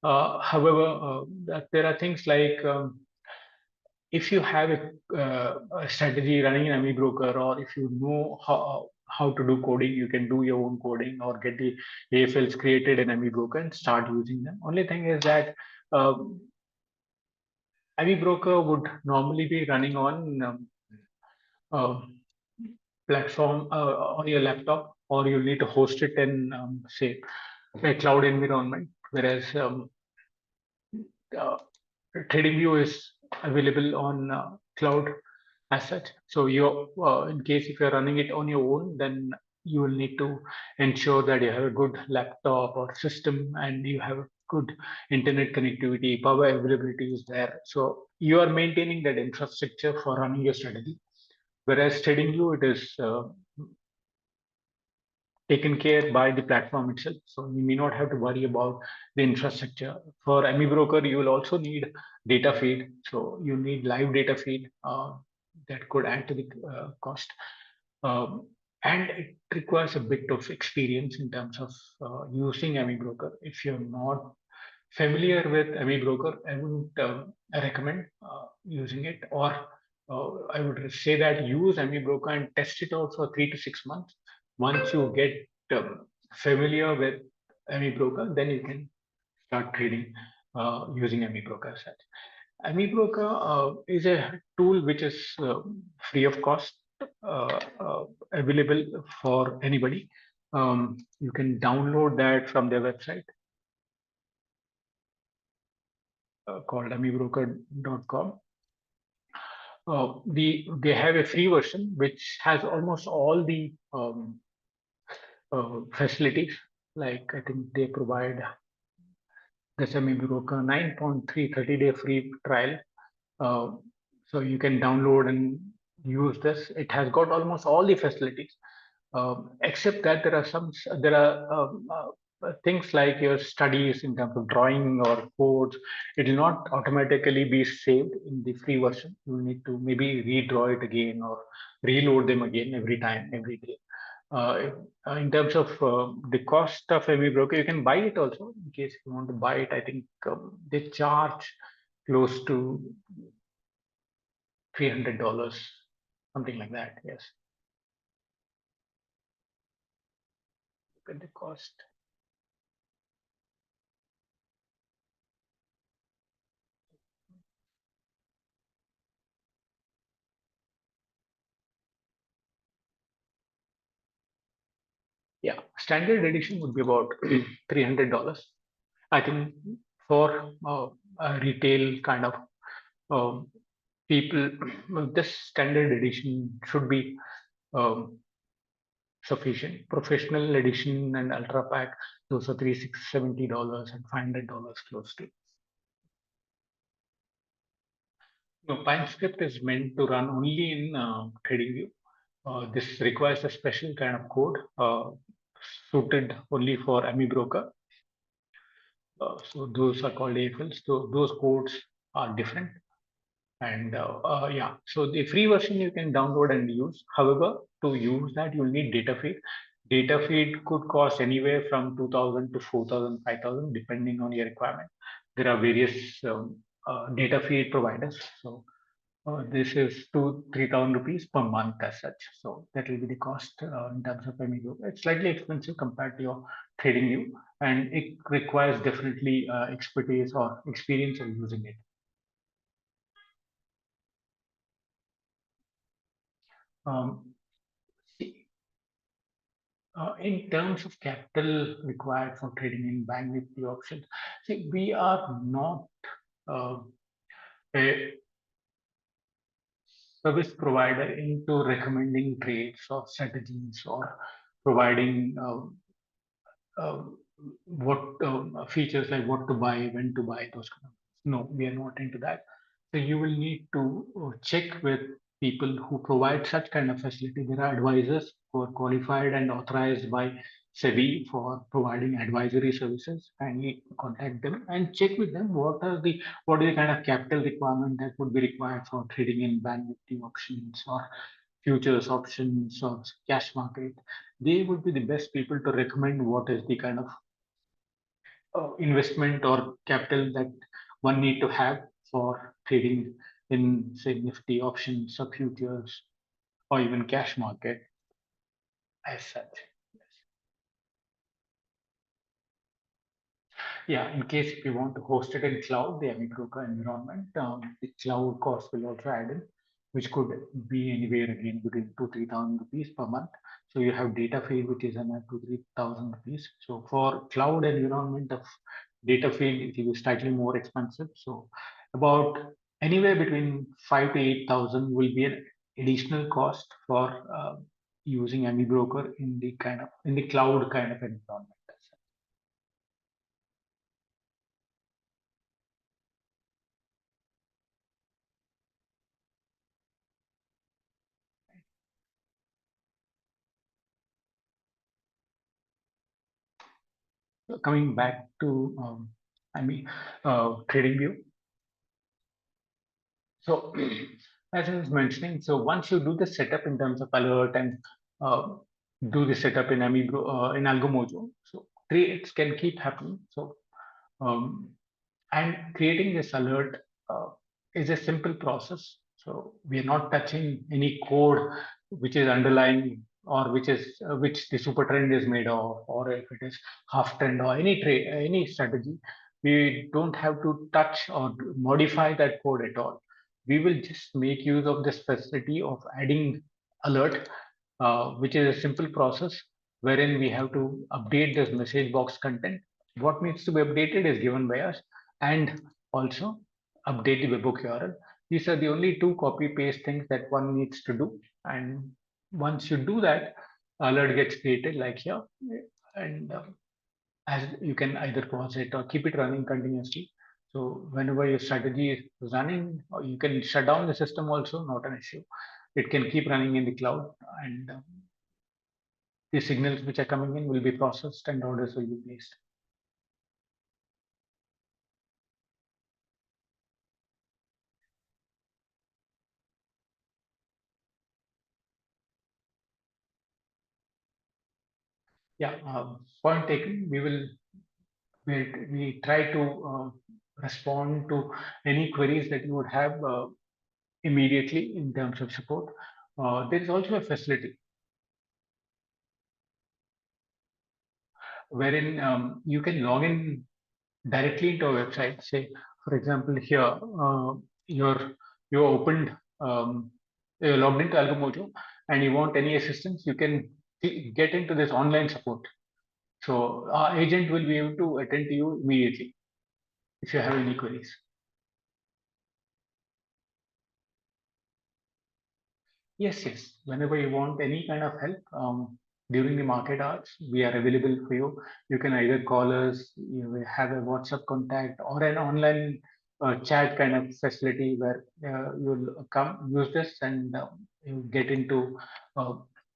However, there are things like if you have a strategy running in Amibroker, or if you know how to do coding, you can do your own coding or get the AFLs created in Amibroker and start using them. Only thing is that Amibroker would normally be running on uh, platform on your laptop, or you need to host it in say a cloud environment, whereas uh, TradingView is available on cloud as such. So you in case if you're running it on your own, then you will need to ensure that you have a good laptop or system and you have good internet connectivity, power availability is there. So you are maintaining that infrastructure for running your strategy. Whereas TradingView, it is taken care by the platform itself. So you may not have to worry about the infrastructure. For Amibroker, you will also need data feed. So you need live data feed that could add to the cost. Um, and it requires a bit of experience in terms of using Amibroker. If you're not familiar with Amibroker, I wouldn't recommend using it, or I would say that use Amibroker and test it out for 3 to 6 months. Once you get familiar with Amibroker, then you can start trading using Amibroker as such. Amibroker is a tool which is free of cost, available for anybody. You can download that from their website called amibroker.com. They have a free version which has almost all the facilities. Like I think they provide the Amibroker 9.3 30-day free trial. Uh, so you can download and use this. It has got almost all the facilities, except that there are things like your studies in terms of drawing or codes. It will not automatically be saved in the free version. You will need to maybe redraw it again or reload them again every time, every day. In terms of the cost of every broker, you can buy it also in case you want to buy it. I think they charge close to $300, something like that. Yes, look at the cost. Yeah, standard edition would be about $300. I think for a retail kind of um, people, this standard edition should be um, sufficient. Professional edition and ultra pack, those are $370 and $500 close to. No, PineScript is meant to run only in TradingView. This requires a special kind of code suited only for Amibroker. So those are called AFLs. So those codes are different. And yeah, so the free version you can download and use. However, to use that, you'll need data feed. Data feed could cost anywhere from 2,000 to 4,000, 5,000, depending on your requirement. There are various data feed providers. So this is 2,000 to 3,000 rupees per month as such. So that will be the cost in terms of Amigo. It's slightly expensive compared to your trading view, and it requires definitely expertise or experience of using it. Um, in terms of capital required for trading in bank nifty options, see, we are not uh, a service provider into recommending trades or strategies or providing what features like what to buy, when to buy, those kind of things. No, we are not into that. So you will need to check with people who provide such kind of facility. There are advisors who are qualified and authorized by SEBI for providing advisory services, and you contact them and check with them what is the kind of capital requirement that would be required for trading in bank nifty options or futures options or cash market. They would be the best people to recommend what is the kind of investment or capital that one need to have for trading in say nifty options or futures or even cash market as such. Yeah, in case if you want to host it in cloud, the Amibroker environment, the cloud cost will also add in, which could be anywhere again between 2 3,000 rupees per month. So you have data feed, which is another 2 3,000 rupees. So for cloud environment of data feed, it will be slightly more expensive. So about anywhere between 5 to 8,000 will be an additional cost for using Amibroker in the cloud kind of environment. So coming back to trading view. So as I was mentioning, so once you do the setup in terms of alert and uh, do the setup in in Algomojo, so trades can keep happening. So um, and creating this alert is a simple process. So we are not touching any code which is underlying or which the super trend is made of, or if it is half trend or any trade, any strategy. We don't have to touch or modify that code at all. We will just make use of this facility of adding alert, which is a simple process wherein we have to update this message box content. What needs to be updated is given by us, and also update the webhook URL. These are the only two copy paste things that one needs to do. And once you do that, alert gets created like here, and as you can either pause it or keep it running continuously. So whenever your strategy is running, or you can shut down the system also, not an issue. It can keep running in the cloud, and the signals which are coming in will be processed and orders will be placed. Yeah, point taken. We try to respond to any queries that you would have immediately in terms of support. There is also a facility wherein you can log in directly into a website. Say, for example, here you're you opened you're logged into Algomojo and you want any assistance, you can get into this online support. So our agent will be able to attend to you immediately if you have any queries. Yes, yes. Whenever you want any kind of help during the market hours, we are available for you. You can either call us, you have a WhatsApp contact, or an online chat kind of facility where you'll come use this and you get into uh,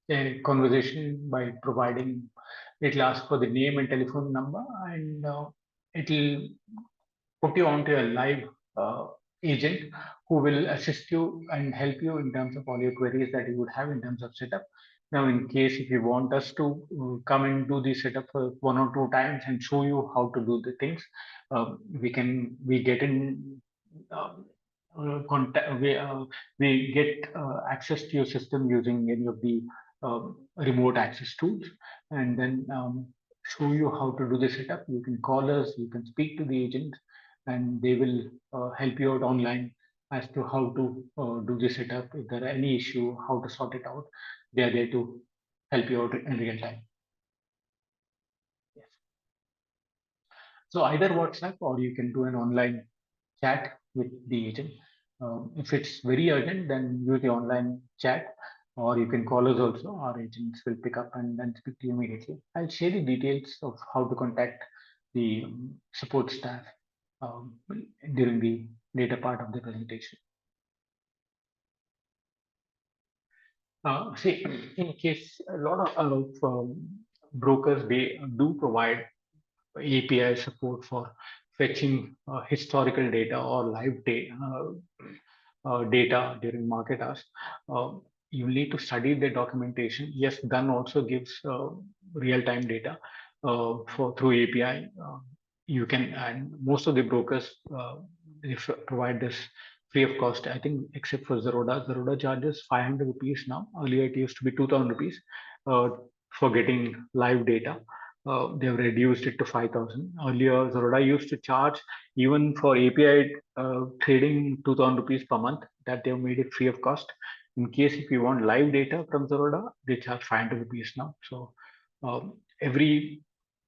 a conversation by providing. It'll ask for the name and telephone number, and it'll put you onto a live agent who will assist you and help you in terms of all your queries that you would have in terms of setup. Now, in case if you want us to come and do the setup for one or two times and show you how to do the things, we get in contact we get access to your system using any of the remote access tools, and then show you how to do the setup. You can call us, you can speak to the agent, and they will help you out online as to how to do the setup. If there are any issue, how to sort it out, they are there to help you out in real time. Yes. So either WhatsApp or you can do an online chat with the agent. If it's very urgent, then use the online chat, or you can call us also. Our agents will pick up and then speak to you immediately. I'll share the details of how to contact the support staff um, during the later part of the presentation. See, in case a lot of brokers, they do provide API support for fetching historical data or live data during market hours. You need to study the documentation. Yes, Dun also gives real-time data for through API. You can, and most of the brokers provide this free of cost. I think except for Zerodha. Zerodha charges 500 rupees now. Earlier it used to be 2,000 rupees uh, for getting live data. They've reduced it to 5,000. Earlier, Zerodha used to charge even for API trading 2,000 rupees per month. That they've made it free of cost. In case if you want live data from Zerodha, they charge 500 rupees now. So every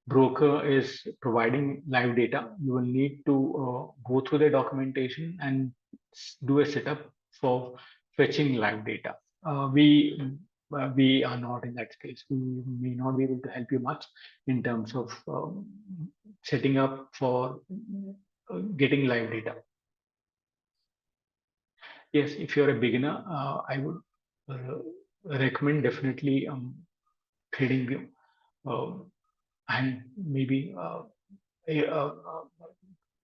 broker is providing live data. You will need to go through the documentation and do a setup for fetching live data. We we are not in that space. We may not be able to help you much in terms of setting up for getting live data. Yes, if you're a beginner, I would recommend definitely TradingView, and maybe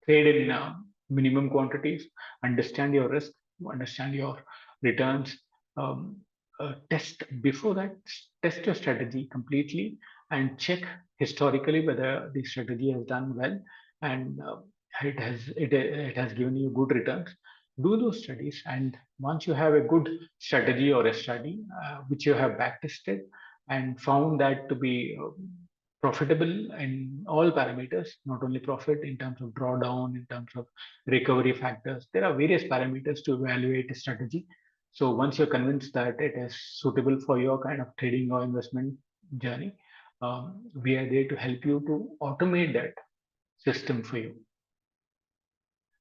trade in minimum quantities, understand your risk, understand your returns, um, test before that, test your strategy completely and check historically whether the strategy has done well and it has given you good returns. Do those studies, and once you have a good strategy or a study which you have backtested and found that to be profitable in all parameters, not only profit in terms of drawdown, in terms of recovery factors. There are various parameters to evaluate a strategy. So once you're convinced that it is suitable for your kind of trading or investment journey, we are there to help you to automate that system for you.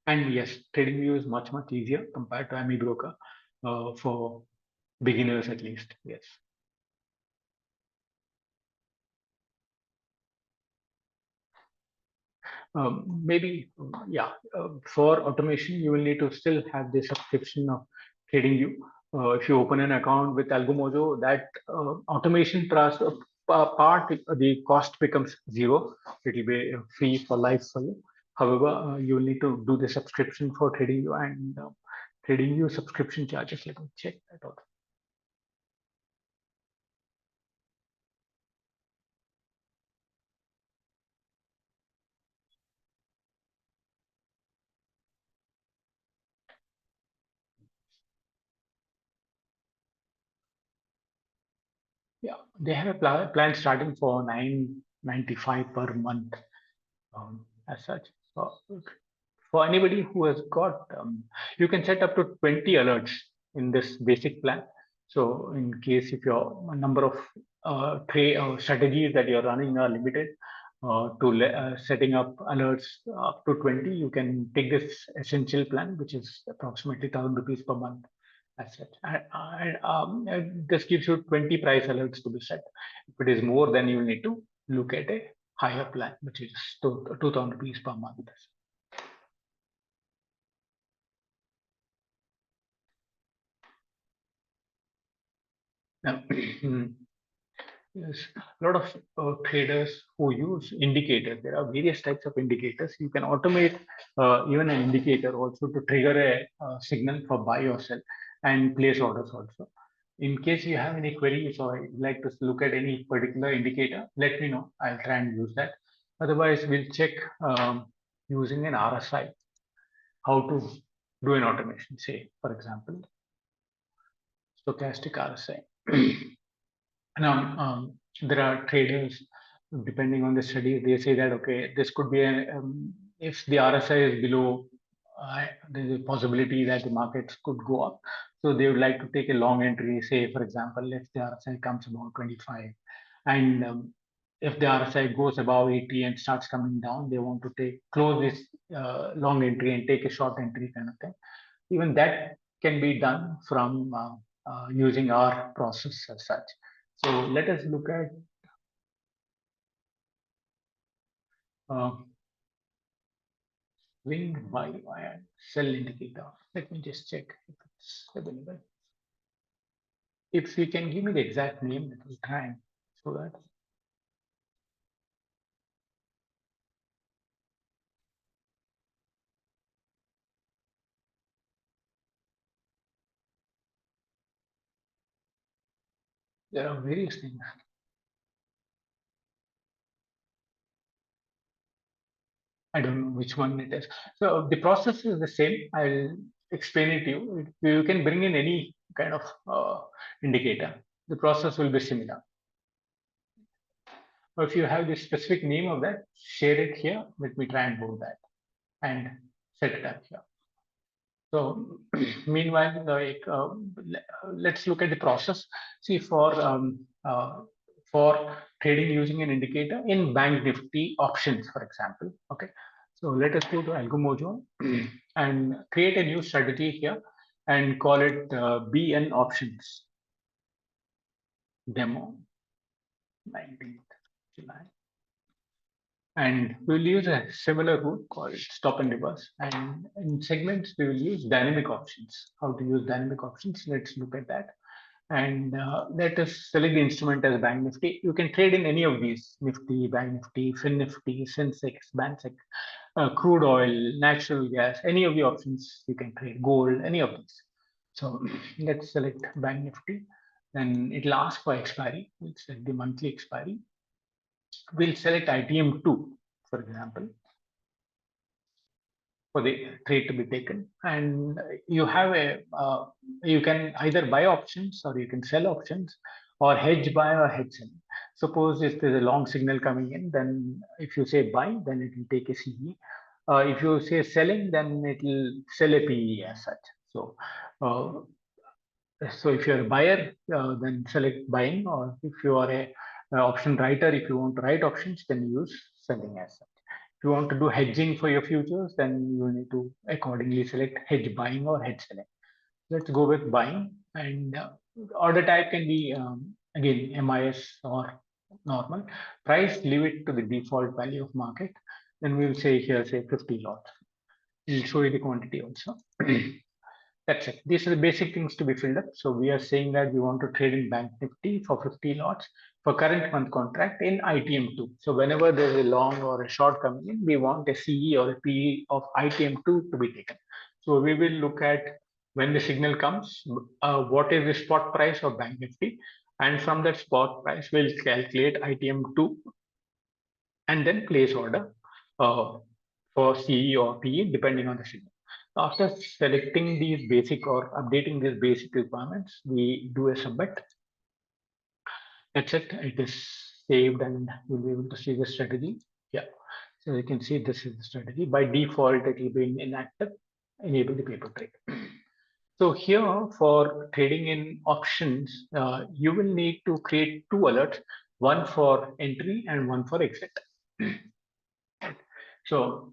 And yes, TradingView is much, much easier compared to Amibroker for beginners at least. Yes. Maybe, yeah, for automation, you will need to still have the subscription of TradingView. If you open an account with Algomojo, that automation part, the cost becomes zero. It will be free for life for you. However, you will need to do the subscription for TradingView, and TradingView subscription charges. Let me check that out. Yeah, they have a plan starting for 995 per month, as such. So for anybody who has got, you can set up to 20 alerts in this basic plan. So in case if your number of strategies that you're running are limited to setting up alerts up to 20, you can take this essential plan, which is approximately 1,000 rupees per month as such. And this gives you 20 price alerts to be set. If it is more, then you need to look at a higher plan, which is 2,000 rupees per month. Now, yes, a lot of traders who use indicators. There are various types of indicators. You can automate even an indicator also to trigger a signal for buy or sell and place orders also. In case you have any queries or you'd like to look at any particular indicator, let me know. I'll try and use that. Otherwise, we'll check using an RSI, how to do an automation, say, for example, stochastic RSI. Now, there are traders, depending on the study, they say that, okay, this could be, if the RSI is below, there's a possibility that the markets could go up. So they would like to take a long entry, say, for example, if the RSI comes about 25, and if the RSI goes above 80 and starts coming down, they want to close this long entry and take a short entry kind of thing. Even that can be done from using our process as such. So let us look at uh, swing buy and sell indicator. Let me just check if it's available. If you can give me the exact name, it will try and show that. There are various things. I don't know which one it is. So the process is the same. I'll explain it to you. You can bring in any kind of indicator. The process will be similar. Or if you have the specific name of that, share it here. Let me try and hold that and set it up here. So meanwhile, let's look at the process. See, for trading using an indicator in Bank Nifty options, for example. Okay, so let us go to Algomojo and create a new strategy here and call it BN options. demo 19th July. And we'll use a similar rule called stop and reverse. And in segments, we will use dynamic options. How to use dynamic options? Let's look at that. And let us select the instrument as Bank Nifty. You can trade in any of these: Nifty, Bank Nifty, Fin Nifty, Sensex, Bansec, crude oil, natural gas, any of the options you can trade, gold, any of these. So let's select Bank Nifty. Then it'll ask for expiry. We'll select the monthly expiry. We'll select ITM2, for example, for the trade to be taken. And you have you can either buy options or you can sell options, or hedge buy or hedge sell. Suppose if there's a long signal coming in, then if you say buy, then it will take a CE. If you say selling, then it will sell a PE as such. So if you're a buyer, then select buying, or if you are a option writer, if you want to write options, then use selling as such. If you want to do hedging for your futures, then you need to accordingly select hedge buying or hedge selling. Let's go with buying, and order type can be again MIS or normal. Price, leave it to the default value of market. Then we'll say here, say 50 lots. We'll show you the quantity also. That's it. These are the basic things to be filled up. So we are saying that we want to trade in Bank Nifty for 50 lots for current month contract in ITM2. So whenever there's a long or a short coming in, we want a CE or a PE of ITM2 to be taken. So we will look at when the signal comes, what is the spot price of Bank Nifty, and from that spot price, we'll calculate ITM2 and then place order for CE or PE depending on the signal. After selecting these basic or updating these basic requirements, we do a submit. That's it. It is saved and you'll be able to see the strategy. Yeah. So you can see this is the strategy. By default, it will be inactive. Enable the paper trade. So here for trading in options, you will need to create two alerts, one for entry and one for exit. So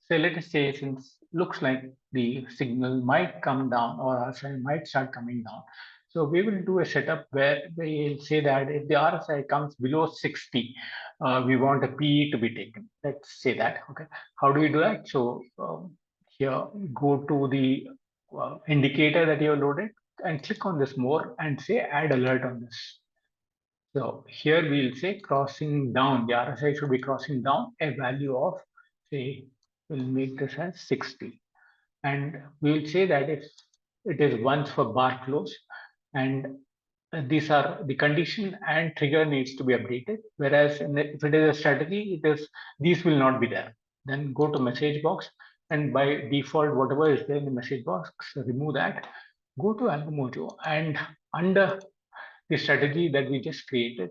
say let us say, since looks like the signal might come down or RSI might start coming down. So we will do a setup where we will say that if the RSI comes below 60, we want a PE to be taken. Let's say that. Okay. How do we do that? So here, go to the indicator that you have loaded and click on this more and say add alert on this. So here we'll say crossing down, the RSI should be crossing down a value of, say, we'll make this as 60. And we'll say that if it is once for bar close, and these are the condition and trigger needs to be updated. Whereas if it is a strategy, it is these will not be there. Then go to message box, and by default, whatever is there in the message box, remove that. Go to Algomojo, and under the strategy that we just created,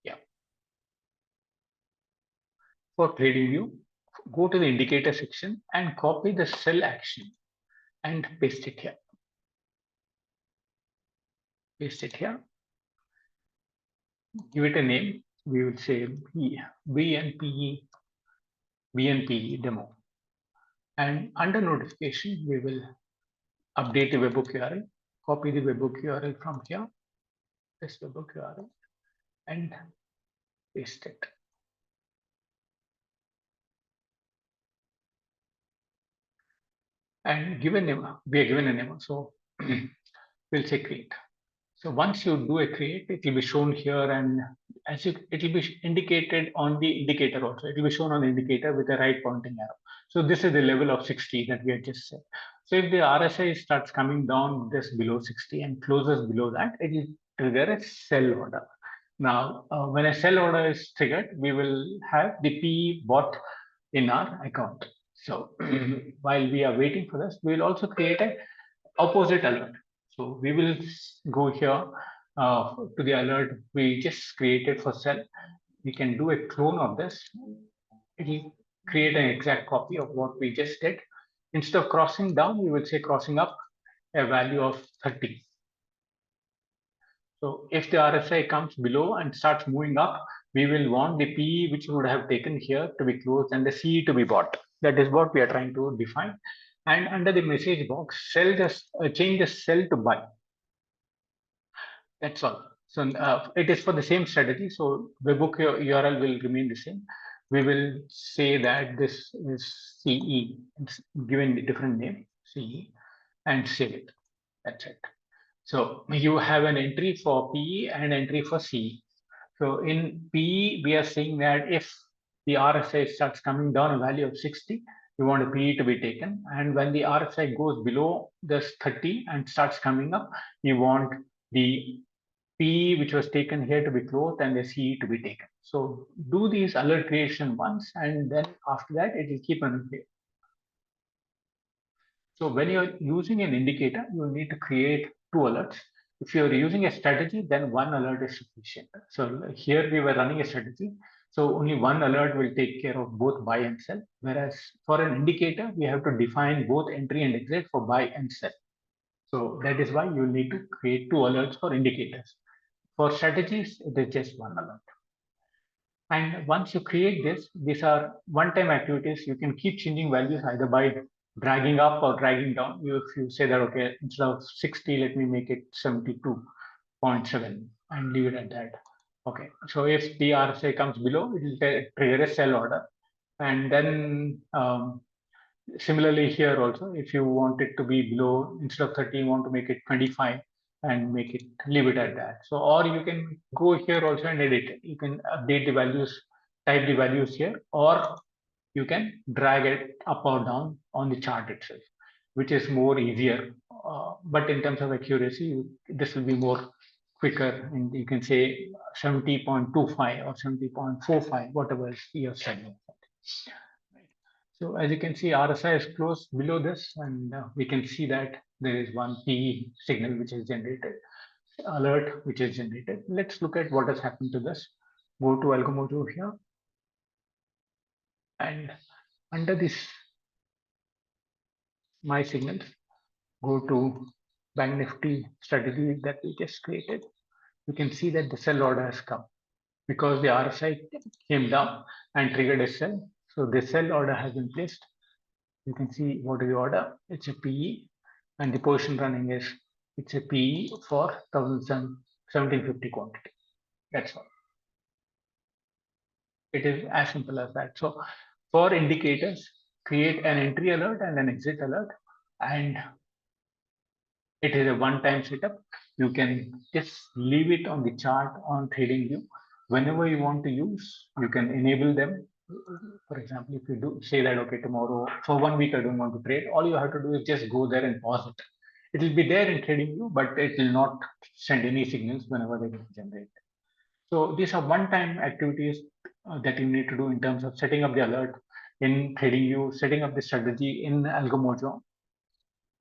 yeah, for trading view, go to the indicator section and copy the sell action and paste it here. Paste it here. Give it a name. We will say BNPE demo. And under notification, we will update the webhook URL, copy the webhook URL from here, this webhook URL, and paste it. And given name, we are given a name. So we'll say create. So once you do a create, it will be shown here, and as it will be indicated on the indicator also. It will be shown on the indicator with a right pointing arrow. So this is the level of 60 that we had just said. So if the RSI starts coming down this below 60 and closes below that, it will trigger a sell order. Now, when a sell order is triggered, we will have the PE bought in our account. So while we are waiting for this, we will also create an opposite alert. So we will go here to the alert we just created for sell. We can do a clone of this. It will create an exact copy of what we just did. Instead of crossing down, we will say crossing up a value of 30. So if the RSI comes below and starts moving up, we will want the PE which we would have taken here to be closed and the CE to be bought. That is what we are trying to define. And under the message box, change the sell to buy. That's all. So it is for the same strategy. So webhook URL will remain the same. We will say that this is CE, it's given a different name, CE, and save it. That's it. So you have an entry for PE and entry for CE. So in PE, we are saying that if the RSI starts coming down a value of 60, we want a PE to be taken. And when the RSI goes below this 30 and starts coming up, we want the PE which was taken here to be closed and the CE to be taken. So do these alert creation once, and then after that, it will keep on. So when you're using an indicator, you need to create two alerts. If you're using a strategy, then one alert is sufficient. So here we were running a strategy. So only one alert will take care of both buy and sell. Whereas for an indicator, we have to define both entry and exit for buy and sell. So that is why you need to create two alerts for indicators. For strategies, it is just one alert. And once you create this, these are one-time activities. You can keep changing values either by dragging up or dragging down. If you say that, okay, instead of 60, let me make it 72.7 and leave it at that. Okay, so if the RSI comes below, it will trigger a sell order. And then similarly here also, if you want it to be below, instead of 30, you want to make it 25 and make it, leave it at that. So, or you can go here also and edit it. You can update the values, type the values here, or you can drag it up or down on the chart itself, which is more easier. But in terms of accuracy, this will be more quicker, and you can say 70.25 or 70.45, whatever is your setting. So as you can see, RSI is close below this, and we can see that there is one PE signal which is generated, alert which is generated. Let's look at what has happened to this. Go to Algomojo here, and under this My Signals, go to Bank Nifty strategy that we just created. You can see that the sell order has come because the RSI came down and triggered a sell. So the sell order has been placed. You can see what is the order. It's a PE, and the position running is, it's a PE for 1750 quantity. That's all. It is as simple as that. So for indicators, create an entry alert and an exit alert, and it is a one-time setup. You can just leave it on the chart on TradingView. Whenever you want to use, you can enable them. For example, if you do say that, okay, tomorrow for 1 week I don't want to trade, all you have to do is just go there and pause it. It will be there in TradingView, but it will not send any signals whenever they get generated. So these are one-time activities that you need to do in terms of setting up the alert in TradingView, setting up the strategy in Algomojo,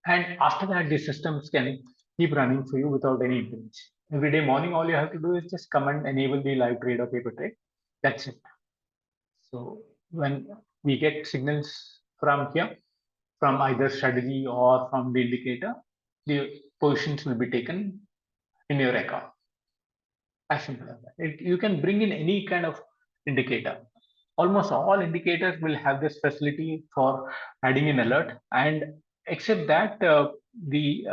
and after that, the systems can keep running for you without any intervention. Every day morning, all you have to do is just come and enable the live trade or paper trade. That's it. So when we get signals from here, from either strategy or from the indicator, the positions will be taken in your account. As simple as that. You can bring in any kind of indicator. Almost all indicators will have this facility for adding an alert, and except that the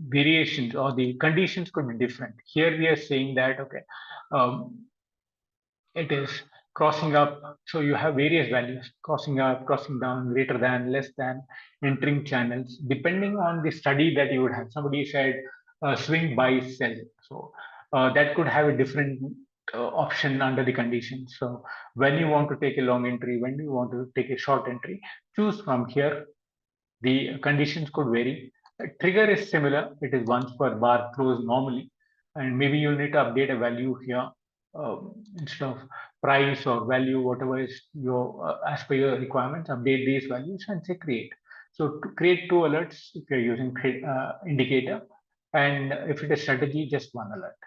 variations or the conditions could be different. Here we are saying that, okay, um, it is crossing up. So you have various values: crossing up, crossing down, greater than, less than, entering channels, depending on the study that you would have. Somebody said swing, buy, sell. So that could have a different option under the conditions. So when you want to take a long entry, when you want to take a short entry, choose from here. The conditions could vary. Trigger is similar. It is once per bar close normally, and maybe you'll need to update a value here instead of price or value, whatever is your as per your requirements. Update these values and say create. So to create two alerts if you're using indicator, and if it is strategy, just one alert.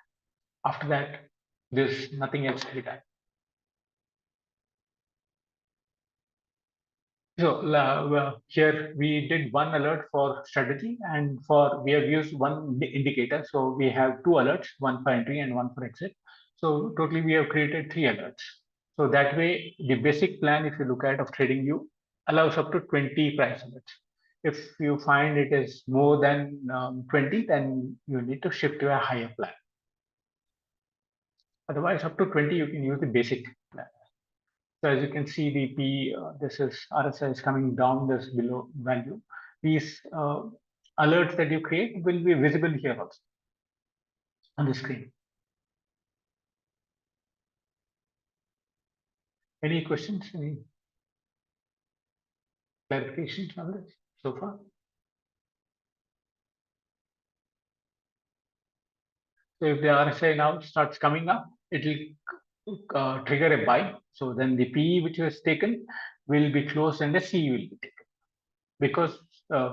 After that, there's nothing else to be done. So here we did one alert for strategy, and for we have used one indicator. So we have two alerts, one for entry and one for exit. So totally we have created three alerts. So that way, the basic plan, if you look at of TradingView, allows up to 20 price alerts. If you find it is more than 20, then you need to shift to a higher plan. Otherwise, up to 20, you can use the basic plan. So as you can see, the P, this is RSI is coming down this below value. These alerts that you create will be visible here also on the screen. Any questions? Any clarifications on this so far? So if the RSI now starts coming up, it will trigger a buy. So then the PE which was taken will be closed and the CE will be taken. Because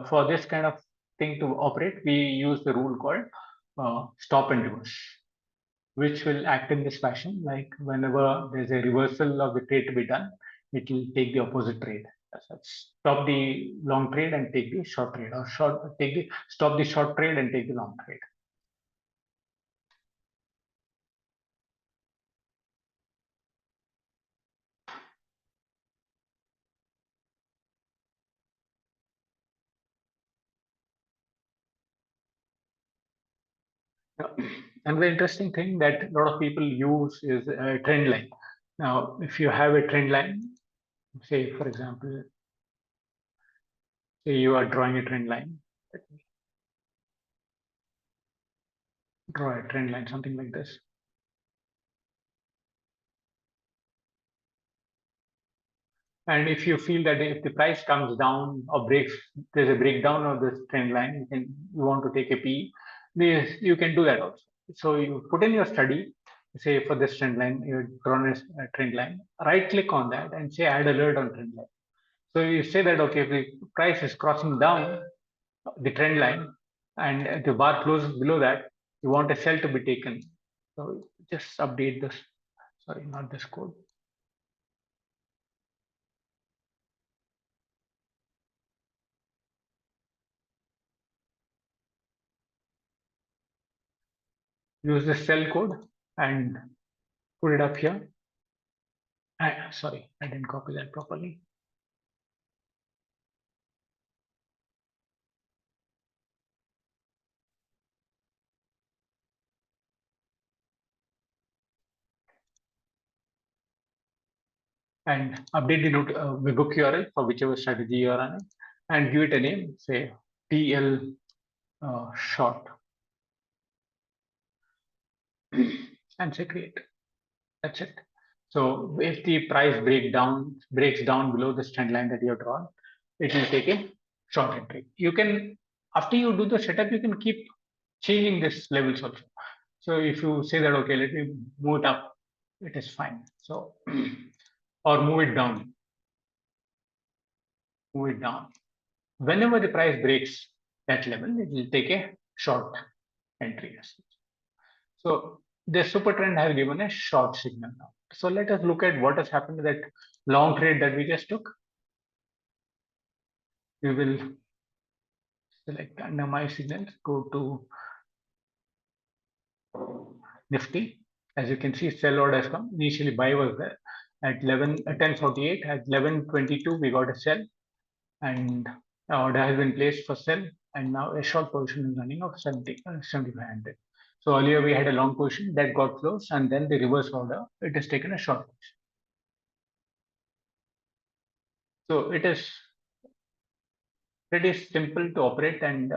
for this kind of thing to operate, we use the rule called stop and reverse, which will act in this fashion. Like whenever there's a reversal of the trade to be done, it will take the opposite trade. Stop the long trade and take the short trade, or stop the short trade and take the long trade. And the interesting thing that a lot of people use is a trend line. Now, if you have a trend line, say for example, say you are drawing a trend line, draw a trend line, something like this. And if you feel that if the price comes down or breaks, there's a breakdown of this trend line, you want to take a P, you can do that also. So you put in your study, say for this trend line, you draw a trend line, right click on that and say add alert on trend line. So you say that, okay, if the price is crossing down the trend line and the bar closes below that, you want a sell to be taken. So just update this, sorry, not this code. Use the sell code and put it up here. Sorry, I didn't copy that properly. And update the book URL for whichever strategy you are running and give it a name, say TL short and say create. That's it. So if the price breaks down below this trend line that you have drawn, it will take a short entry. You can, after you do the setup, you can keep changing this levels also. So if you say that, okay, let me move it up, it is fine. So, or move it down. Move it down. Whenever the price breaks that level, it will take a short entry. So the super trend has given a short signal now. So let us look at what has happened to that long trade that we just took. We will select under my signals, go to Nifty. As you can see, sell order has come. Initially, buy was there at 10:48. At 11:22, we got a sell, and order has been placed for sell. And now a short position is running of 7,500. So earlier we had a long position that got closed, and then the reverse order, it has taken a short position. So it is pretty simple to operate, and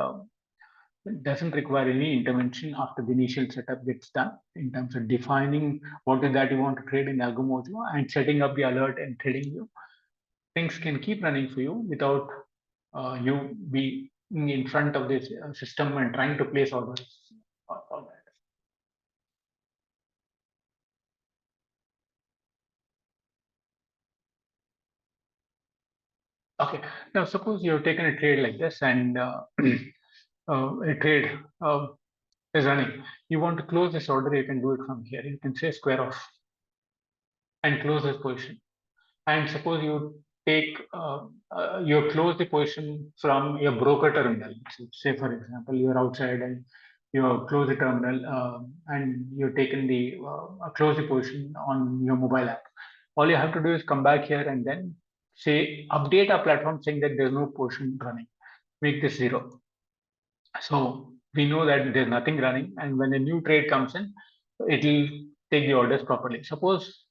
it doesn't require any intervention after the initial setup gets done in terms of defining what is that you want to trade in Algomojo and setting up the alert and trading you. Things can keep running for you without you being in front of this system and trying to place orders. All that. Okay, now suppose you've taken a trade like this and a trade is running. You want to close this order, you can do it from here. You can say square off and close this position. And suppose you take you close the position from your broker terminal. So say for example, you're outside and you close the terminal and you're taken the close the position on your mobile app. All you have to do is come back here and then say update our platform saying that there's no position running. Make this 0. So we know that there's nothing running, and when a new trade comes in, it'll take the orders properly. Suppose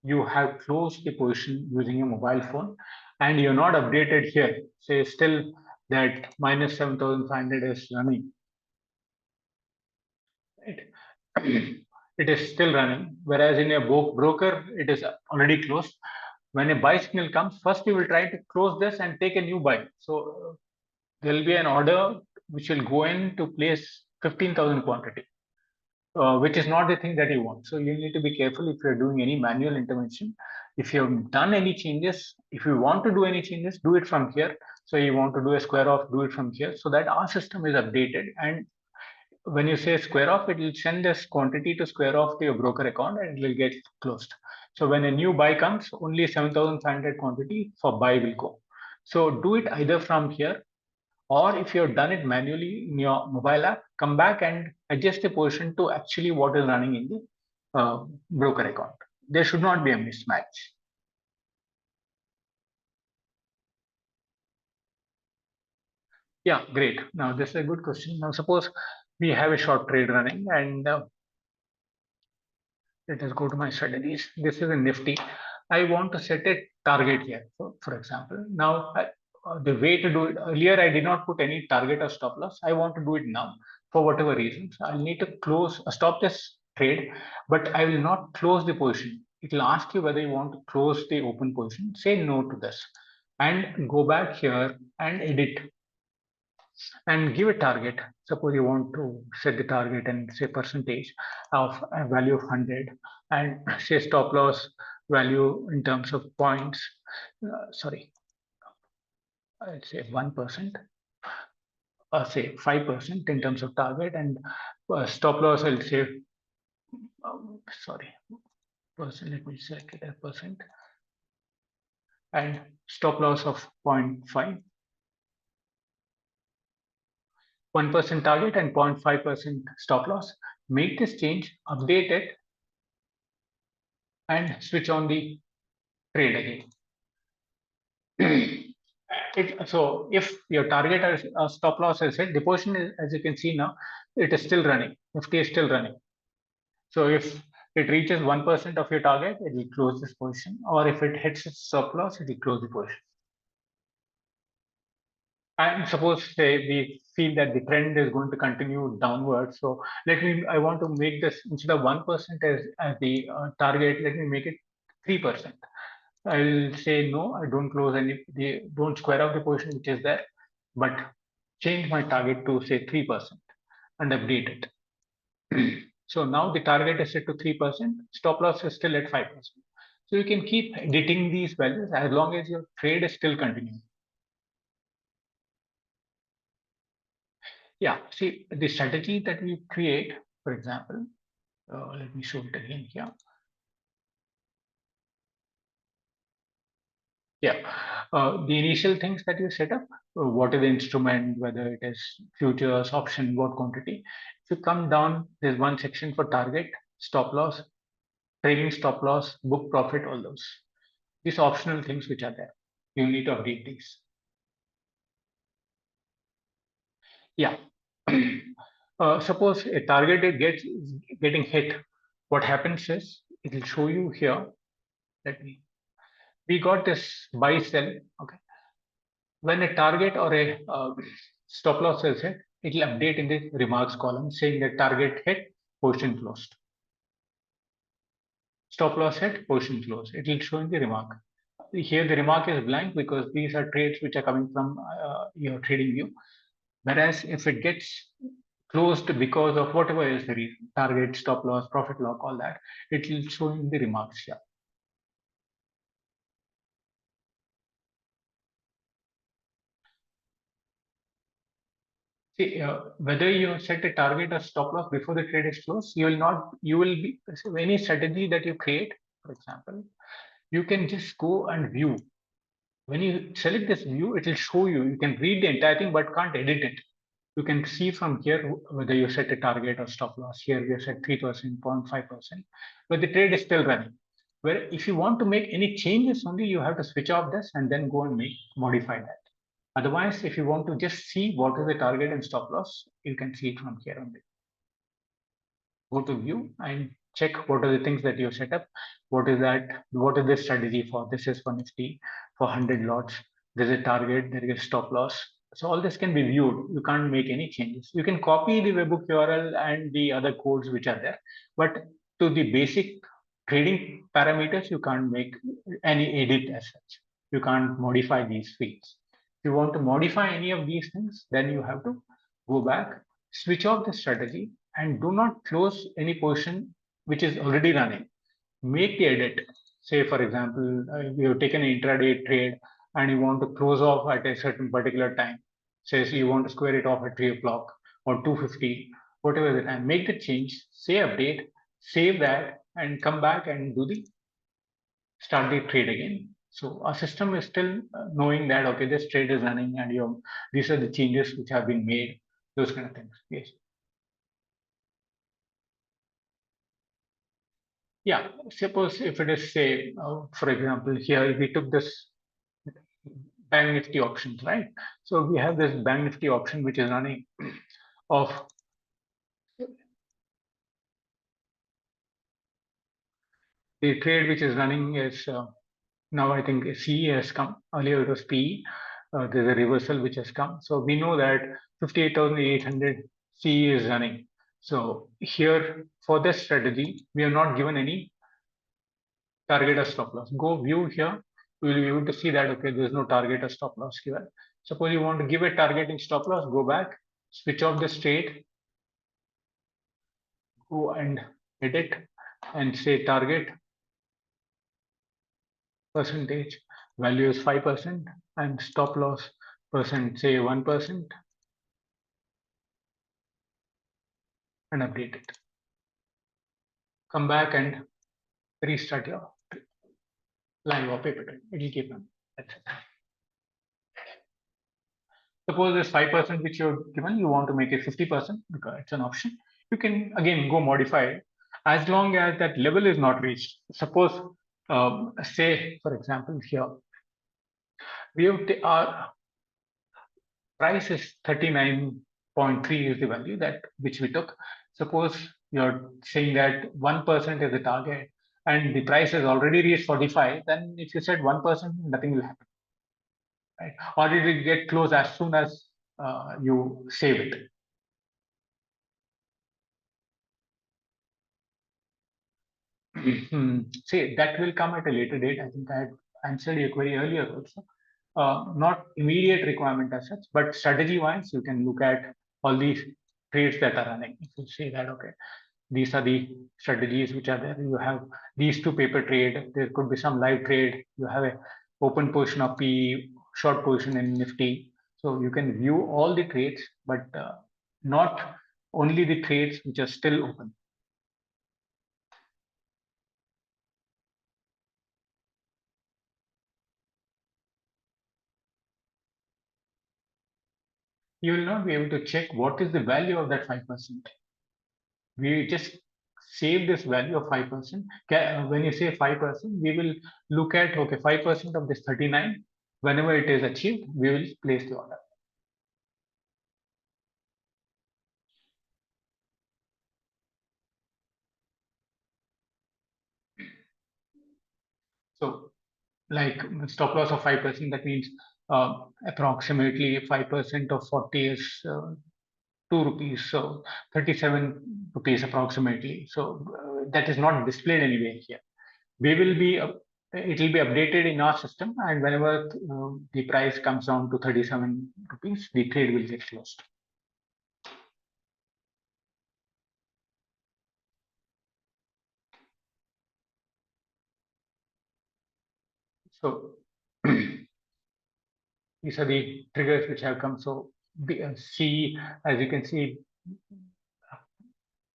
you have closed the position using a mobile phone and you're not updated here, say still that minus 7,500 is running, right? It is still running, whereas in a broker, it is already closed. When a buy signal comes, first you will try to close this and take a new buy. So there will be an order which will go in to place 15,000 quantity, which is not the thing that you want. So you need to be careful if you're doing any manual intervention. If you've done any changes, if you want to do any changes, do it from here. So you want to do a square off, do it from here so that our system is updated. And when you say square off, it will send this quantity to square off to your broker account and it will get closed. So when a new buy comes, only 7,500 quantity for buy will go. So do it either from here, or if you've done it manually in your mobile app, come back and adjust the position to actually what is running in the broker account. There should not be a mismatch. Yeah, great. Now this is a good question. Now suppose we have a short trade running and let us go to my strategies. This is a Nifty. I want to set a target here, for example. Now, the way to do it, earlier I did not put any target or stop loss. I want to do it now for whatever reasons. I'll need to stop this trade, but I will not close the position. It will ask you whether you want to close the open position. Say no to this and go back here and edit and give a target. Suppose you want to set the target and say percentage of a value of 100 and say stop loss value in terms of points. Sorry, I'll say 1%, or say 5% in terms of target, and stop loss I'll say, sorry, percent, let me select it as percent, and stop loss of 0.5. 1% target and 0.5% stop loss. Make this change, update it, and switch on the trade again. So if your target or stop loss is hit, the position is, as you can see now, it is still running. Nifty is still running. So if it reaches 1% of your target, it will close this position, or if it hits its stop loss, it will close the position. And suppose say we feel that the trend is going to continue downward. So I want to make this instead of 1% as the target, let me make it 3%. I'll say no, I don't close don't square off the position which is there, but change my target to say 3% and update it. So now the target is set to 3%, stop loss is still at 5%. So you can keep editing these values as long as your trade is still continuing. Yeah, see the strategy that we create, for example, let me show it again here. Yeah, the initial things that you set up, what is the instrument, whether it is futures, option, what quantity. If you come down, there's one section for target, stop loss, trailing stop loss, book profit, all those. These optional things which are there. You need to update these. Yeah. Suppose a target is getting hit. What happens is it will show you here. We got this buy sell. Okay. When a target or a stop loss is hit, it will update in the remarks column saying that target hit, position closed. Stop loss hit, position closed. It will show in the remark. Here the remark is blank because these are trades which are coming from your trading view. Whereas if it gets closed because of whatever is the reason, target, stop loss, profit lock, all that, it will show in the remarks here. See, whether you set a target or stop loss before the trade is closed, you will be, any strategy that you create, for example, you can just go and view. When you select this view, it will show you, you can read the entire thing, but can't edit it. You can see from here whether you set a target or stop loss. Here we have set 3%, 0.5%, but the trade is still running. Where if you want to make any changes only, you have to switch off this and then go and modify that. Otherwise, if you want to just see what is the target and stop loss, you can see it from here only. Go to view and check what are the things that you set up. What is that? What is the strategy for? This is for Nifty for 100 lots. There's a target, there is a stop loss. So all this can be viewed. You can't make any changes. You can copy the webbook URL and the other codes which are there, but to the basic trading parameters, you can't make any edit as such. You can't modify these fields. If you want to modify any of these things, then you have to go back, switch off the strategy, and do not close any portion which is already running. Make the edit. Say, for example, you have taken an intraday trade and you want to close off at a certain particular time. Say, so you want to square it off at 3 o'clock or 2:50, whatever the time. Make the change, say update, save that, and come back and do the start the trade again. So our system is still knowing that okay, this trade is running, and these are the changes which have been made. Those kind of things. Yes. Yeah, suppose if it is say, for example, here we took this Bank Nifty options, right? So we have this Bank Nifty option which is running of the trade which is running is now I think CE has come. Earlier it was PE. There's a reversal which has come. So we know that 58,800 CE is running. So here for this strategy, we are not given any target or stop loss. Go view here, you will be able to see that okay, there is no target or stop loss given. Suppose you want to give a target in stop loss, go back, switch off the trade, go and edit and say target percentage, value is 5% and stop loss percent, say 1% and update it. Come back and restart your live or paper trade. It will keep on. That's it. Suppose this 5% which you're given, you want to make it 50% because it's an option. You can again go modify it as long as that level is not reached. Suppose, say, for example, here we have our price is 39.3 is the value that which we took. Suppose you're saying that 1% is the target and the price has already reached 45, then if you said 1%, nothing will happen. Right? Or it will get close as soon as you save it. See, that will come at a later date. I think I had answered your query earlier also. Not immediate requirement as such, but strategy-wise, you can look at all these trades that are running. If you say that, okay, these are the strategies which are there. You have these two paper trade. There could be some live trade. You have a open position of P, short position in Nifty. So you can view all the trades, but not only the trades which are still open. You will not be able to check what is the value of that 5%. We just save this value of 5%. When you say 5%, we will look at, okay, 5% of this 39. Whenever it is achieved, we will place the order. So like stop loss of 5%, that means approximately 5% of 40 is 2 rupees, so 37 rupees approximately. So that is not displayed anywhere here. We will be it will be updated in our system, and whenever the price comes down to 37 rupees, the trade will get closed. So these are the triggers which have come. So C, as you can see,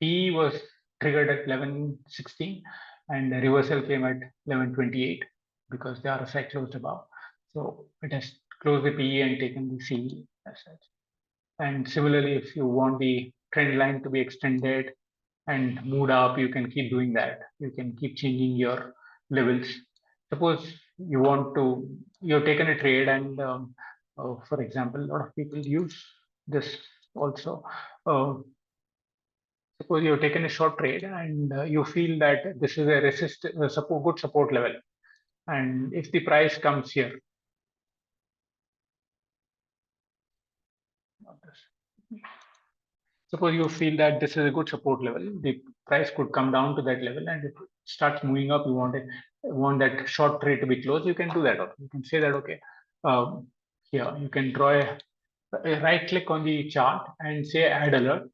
P was triggered at 11:16 and the reversal came at 11:28 because the RSI closed above. So it has closed the PE and taken the CE as such. And similarly, if you want the trend line to be extended and moved up, you can keep doing that. You can keep changing your levels. Suppose you've taken a trade and for example, a lot of people use this also. Suppose you've taken a short trade and you feel that this is a good support level. And if the price comes here, suppose you feel that this is a good support level, the price could come down to that level, and if it starts moving up, you want that short trade to be closed, you can do that. You can say that, okay, here you can draw a right click on the chart and say add alert,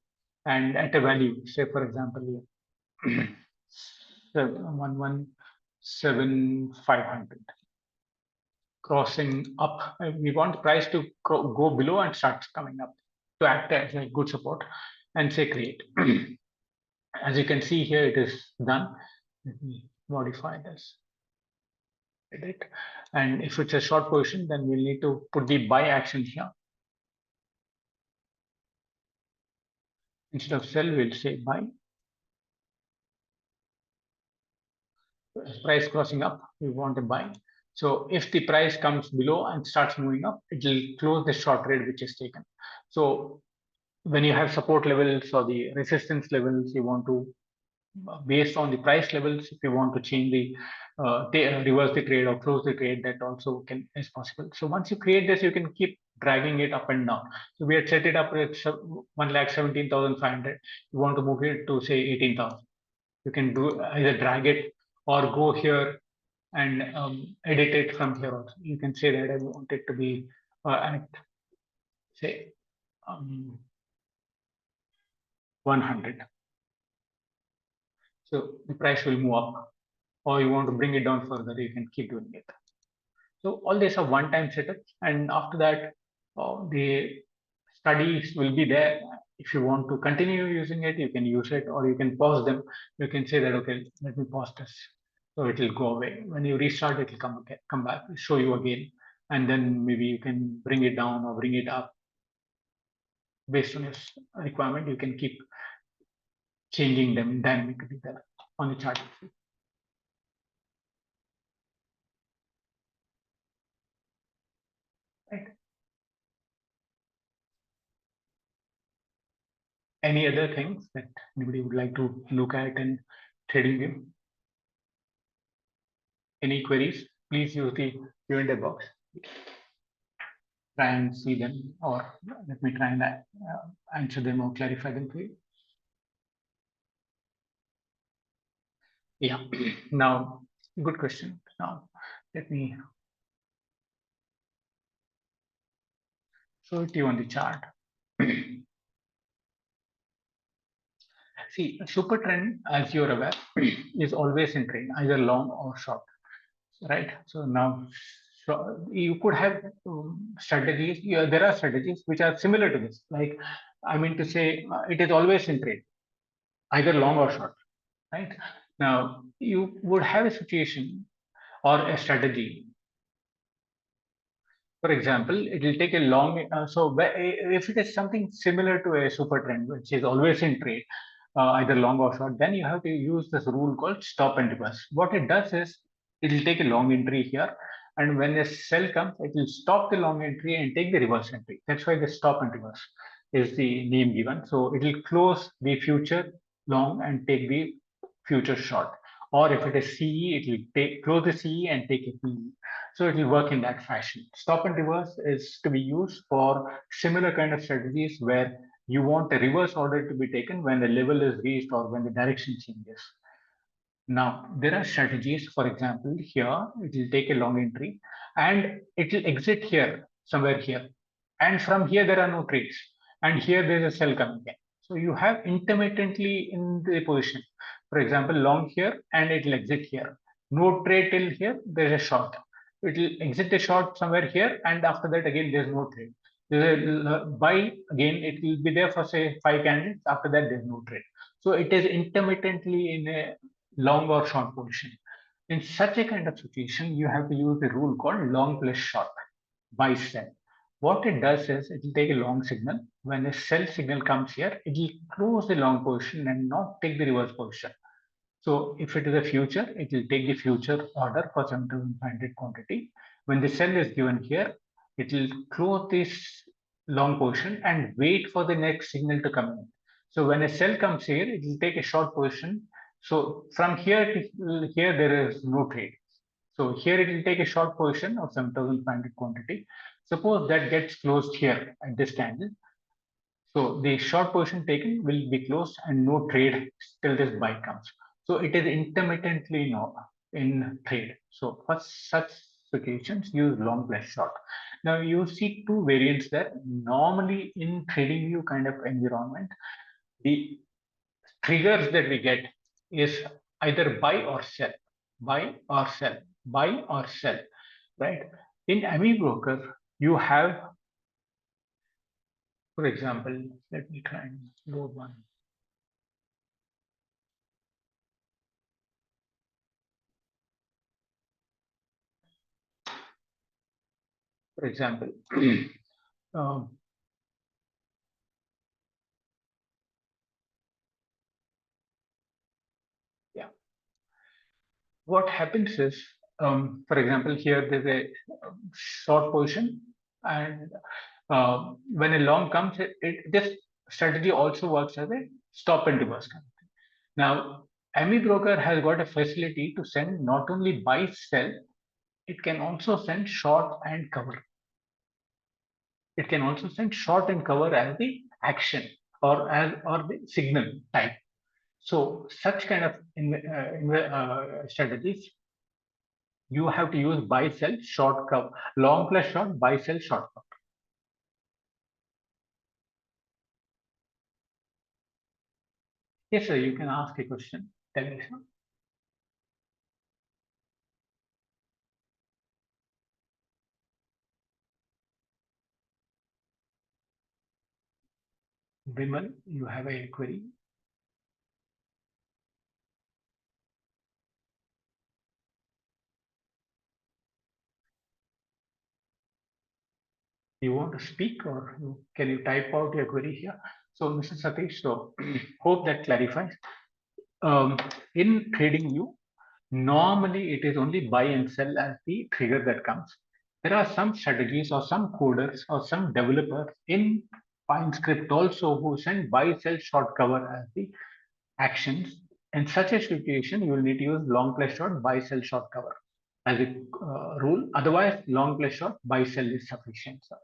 and at a value, say for example, 117,500 crossing up. We want the price to go below and start coming up to act as a good support, and say create. As you can see here, it is done. Let me modify this. Edit. And if it's a short position, then we'll need to put the buy action here. Instead of sell, we'll say buy. Price crossing up, we want a buy. So if the price comes below and starts moving up, it will close the short trade which is taken. So when you have support levels or the resistance levels, you want to, based on the price levels, if you want to change the reverse the trade or close the trade, that also is possible. So once you create this, you can keep dragging it up and down. So we had set it up at 1,17,500. You want to move it to say 18,000. You can do either drag it or go here and edit it from here also. You can say that I want it to be at say 100. So the price will move up, or you want to bring it down further, you can keep doing it. So all these are one-time setups, and after that, the studies will be there. If you want to continue using it, you can use it, or you can pause them. You can say that, okay, let me pause this. So it will go away. When you restart, it will come back, show you again, and then maybe you can bring it down or bring it up based on your requirement. You can keep changing them dynamically there on the chart. Right. Any other things that anybody would like to look at in TradingView? Any queries? Please use the Q&A box. Try and see them, or let me try and answer them or clarify them for you. Yeah. Now, good question. Now, let me show it to you on the chart. See, a super trend, as you're aware, is always in trade, either long or short, right? So now, you could have strategies. Yeah, there are strategies which are similar to this. Like, I mean to say, it is always in trade, either long or short, right? Now, you would have a situation or a strategy. For example, it will take a long, if it is something similar to a super trend, which is always in trade, either long or short, then you have to use this rule called stop and reverse. What it does is, it will take a long entry here, and when a sell comes, it will stop the long entry and take the reverse entry. That's why the stop and reverse is the name given. So it will close the future long and take the future short. Or if it is CE, it will close the CE and take a PE. So it will work in that fashion. Stop and reverse is to be used for similar kind of strategies where you want a reverse order to be taken when the level is reached or when the direction changes. Now, there are strategies, for example, here, it will take a long entry and it will exit here, somewhere here. And from here, there are no trades. And here, there's a sell coming in. So you have intermittently in the position. For example, long here and it will exit here. No trade till here, there's a short. It will exit a short somewhere here, and after that, again, there's no trade. There's a buy, again, it will be there for say 5 candles. After that, there's no trade. So it is intermittently in a long or short position. In such a kind of situation, you have to use the rule called long plus short, buy sell. What it does is it will take a long signal. When a sell signal comes here, it will close the long position and not take the reverse position. So if it is a future, it will take the future order for 7,500 quantity. When the sell is given here, it will close this long position and wait for the next signal to come in. So when a sell comes here, it will take a short position. So from here to here, there is no trade. So here it will take a short position of 7,500 quantity. Suppose that gets closed here at this candle. So the short position taken will be closed and no trade till this buy comes. So it is intermittently no in trade. So for such situations, use long plus short. Now you see two variants there. Normally in trading view kind of environment, the triggers that we get is either buy or sell, buy or sell, buy or sell, right? In Amibroker, you have, for example, let me try and load one. For example, um, yeah, what happens is, for example, here there's a short position, and when a long comes, this strategy also works as a stop and reverse kind of thing. Now, Amibroker has got a facility to send not only buy sell, it can also send short and cover. It can also send short and cover as the action or the signal type. So such kind of strategies, you have to use buy sell short cover, long plus short, buy sell short cover. Yes, sir. You can ask a question. Tell me, sir. Vimal, you have a query. You want to speak, or can you type out your query here? So, Mr. Satish, so hope that clarifies. Um, in trading view, normally it is only buy and sell as the trigger that comes. There are some strategies or some coders or some developers in Pine script also who send buy, sell, short cover as the actions. In such a situation, you will need to use long plus short, buy, sell, short cover as a rule. Otherwise, long plus short, buy, sell is sufficient. Sir.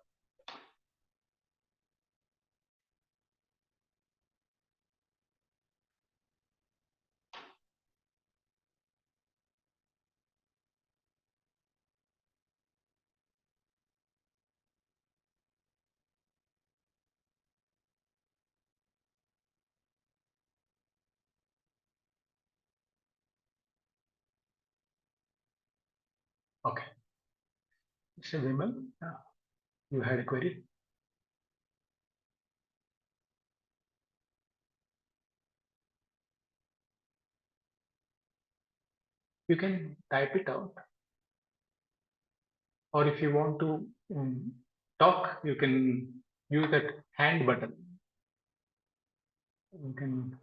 Okay. Mr. Vimal, you had a query. You can type it out, or if you want to talk, you can use that hand button. You can.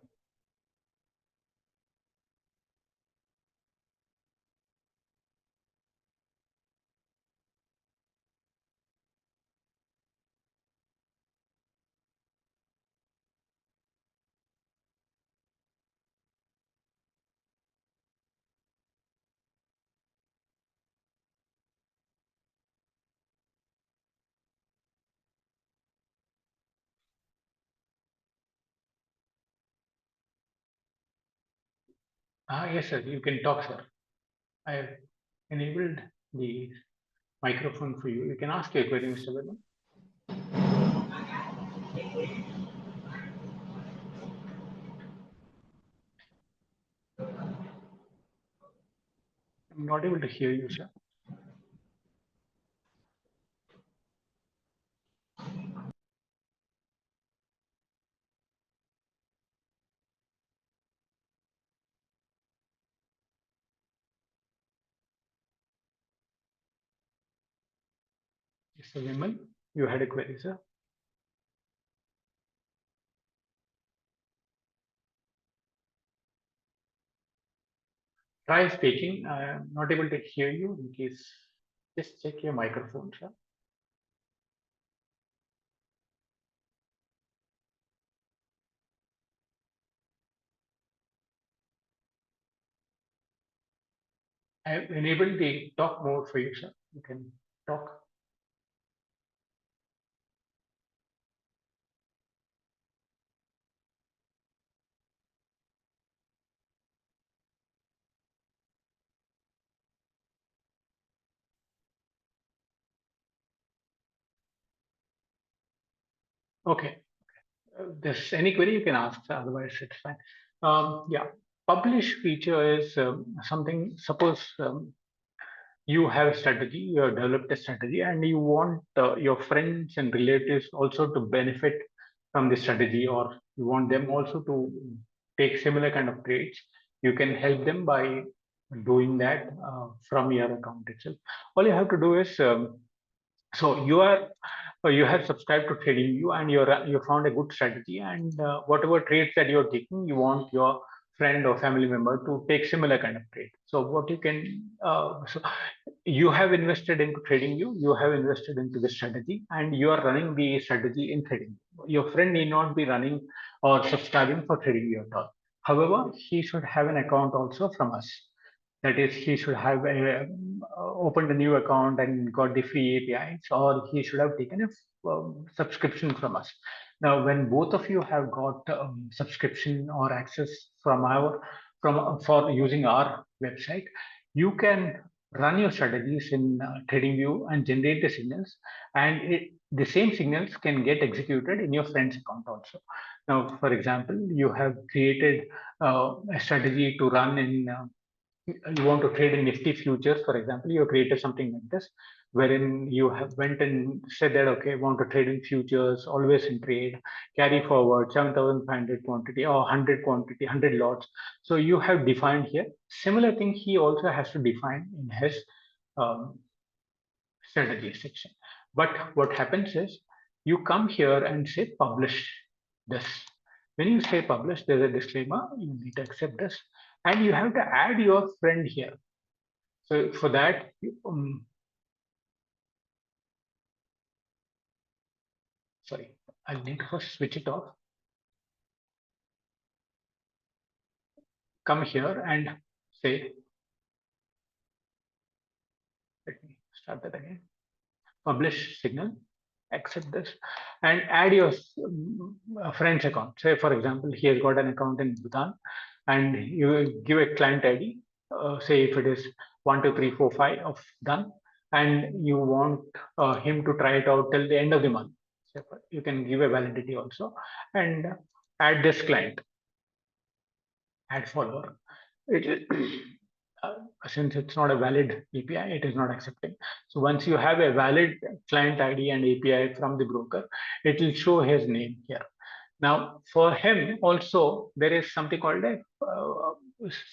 Yes, sir. You can talk, sir. I have enabled the microphone for you. You can ask your query, Mr. Verma. I'm not able to hear you, sir. Mr. Vimal, you had a query, sir. Try speaking. I'm not able to hear you. In case, just check your microphone, sir. I've enabled the talk mode for you, sir. You can talk. Okay. There's any query you can ask, otherwise it's fine. Yeah, publish feature is something. Suppose you have a strategy, you have developed a strategy, and you want your friends and relatives also to benefit from the strategy, or you want them also to take similar kind of trades. You can help them by doing that from your account itself. All you have to do is so you have subscribed to TradingView and you found a good strategy, and whatever trades that you're taking, you want your friend or family member to take similar kind of trade. So what you can so you have invested into TradingView, you have invested into the strategy, and you are running the strategy in TradingView. Your friend need not be running or subscribing for TradingView at all. However, he should have an account also from us. That is, he should have opened a new account and got the free APIs, or he should have taken a subscription from us. Now, when both of you have got subscription or access from our from for using our website, you can run your strategies in TradingView and generate the signals, and the same signals can get executed in your friend's account also. Now, for example, you have created a strategy to run in you want to trade in Nifty futures, for example, you created something like this, wherein you have went and said that, okay, I want to trade in futures, always in trade, carry forward 7,500 quantity or 100 quantity, 100 lots. So you have defined here. Similar thing he also has to define in his um, strategy section. But what happens is you come here and say publish this. When you say publish, there's a disclaimer. You need to accept this, and you have to add your friend here. So for that, sorry, I'll need to first switch it off. Come here and say, let me start that again. Publish signal, accept this, and add your friend's account. Say, for example, he has got an account in Bhutan, and you give a client ID. Say if it is 12345 of done, and you want him to try it out till the end of the month. So you can give a validity also, and add this client, add follower. It, uh, since it's not a valid API, it is not accepting. So once you have a valid client ID and API from the broker, it will show his name here. Now, for him also, there is something called a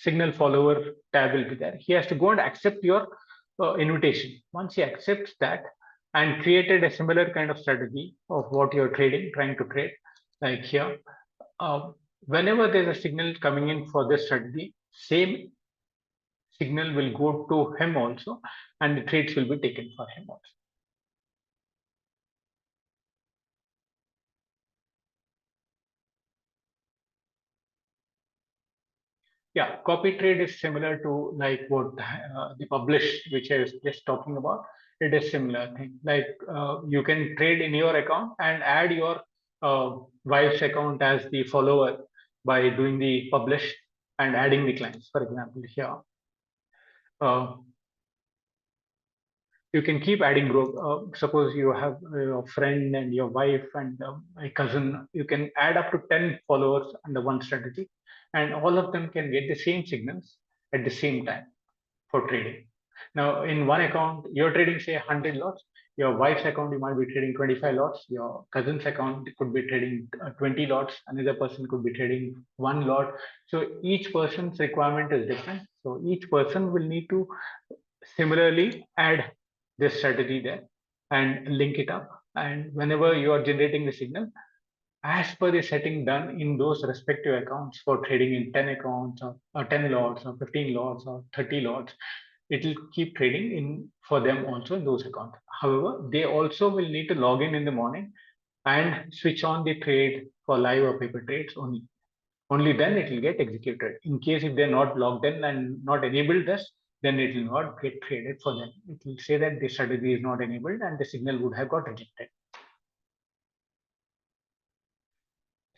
signal follower tab will be there. He has to go and accept your invitation. Once he accepts that and created a similar kind of strategy of what you're trading, trying to trade, like here, uh, whenever there's a signal coming in for this strategy, same signal will go to him also, and the trades will be taken for him also. Yeah, copy trade is similar to like what the publish, which I was just talking about. It is similar thing. Like you can trade in your account and add your wife's account as the follower by doing the publish and adding the clients. For example, here uh, you can keep adding group. Suppose you have your friend and your wife and a cousin, you can add up to 10 followers under one strategy, and all of them can get the same signals at the same time for trading. Now, in one account, you're trading, say, 100 lots. Your wife's account, you might be trading 25 lots. Your cousin's account could be trading 20 lots. Another person could be trading one lot. So each person's requirement is different. So each person will need to similarly add this strategy there and link it up. And whenever you are generating the signal, as per the setting done in those respective accounts for trading in 10 accounts or 10 lots or 15 lots or 30 lots, it will keep trading in for them also in those accounts. However, they also will need to log in the morning and switch on the trade for live or paper trades only. Only then it will get executed. In case if they're not logged in and not enabled this, then it will not get traded for them. It will say that the strategy is not enabled and the signal would have got rejected.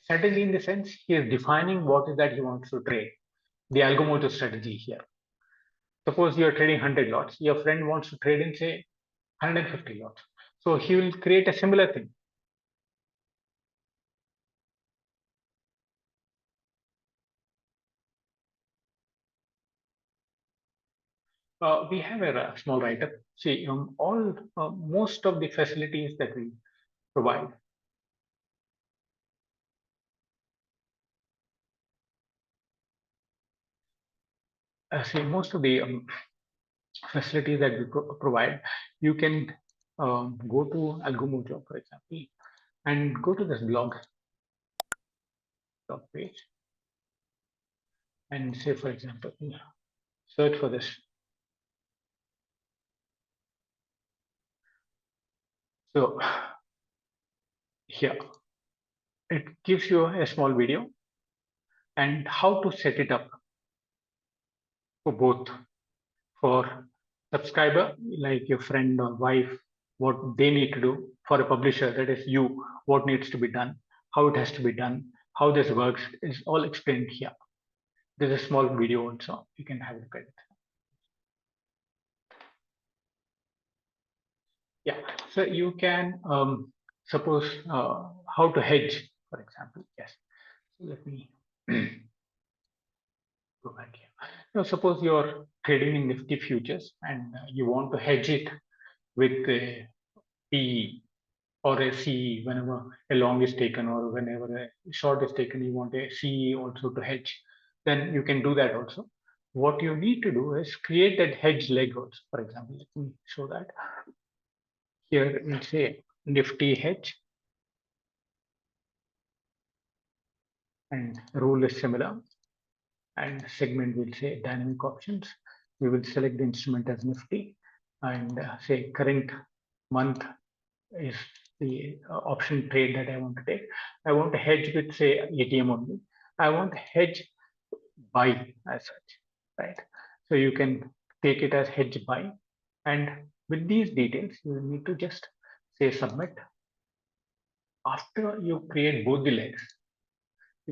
Strategy in the sense he is defining what is that he wants to trade. The Algomojo strategy here. Suppose you are trading 100 lots, your friend wants to trade in say 150 lots. So he will create a similar thing. We have a small write-up. See, most of the facilities that we provide. See, most of the facilities that we provide, you can go to Algomojo, for example, and go to this blog page, and say, for example, search for this. So here, it gives you a small video and how to set it up for both, for subscriber, like your friend or wife, what they need to do, for a publisher, that is you, what needs to be done, how it has to be done, how this works is all explained here. There's a small video also, you can have a look at it. Yeah, so you can suppose how to hedge, for example. Yes, so let me go back here. Now, suppose you're trading in Nifty futures and you want to hedge it with a PE or a CE whenever a long is taken or whenever a short is taken, you want a CE also to hedge, then you can do that also. What you need to do is create that hedge leg also. For example, let me show that. Here we'll say Nifty hedge and rule is similar, and segment will say dynamic options. We will select the instrument as Nifty and say current month is the option trade that I want to take. I want to hedge with say ATM only. I want to hedge buy as such, right? So you can take it as hedge buy, and with these details, you will need to just say submit. After you create both the legs,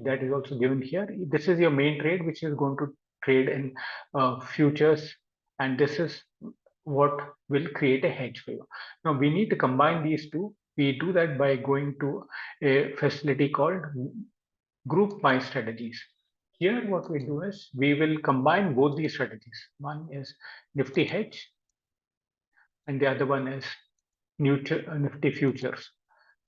that is also given here. This is your main trade, which is going to trade in futures, and this is what will create a hedge for you. Now we need to combine these two. We do that by going to a facility called group by strategies. Here what we do is we will combine both these strategies. One is Nifty hedge and the other one is Nifty futures.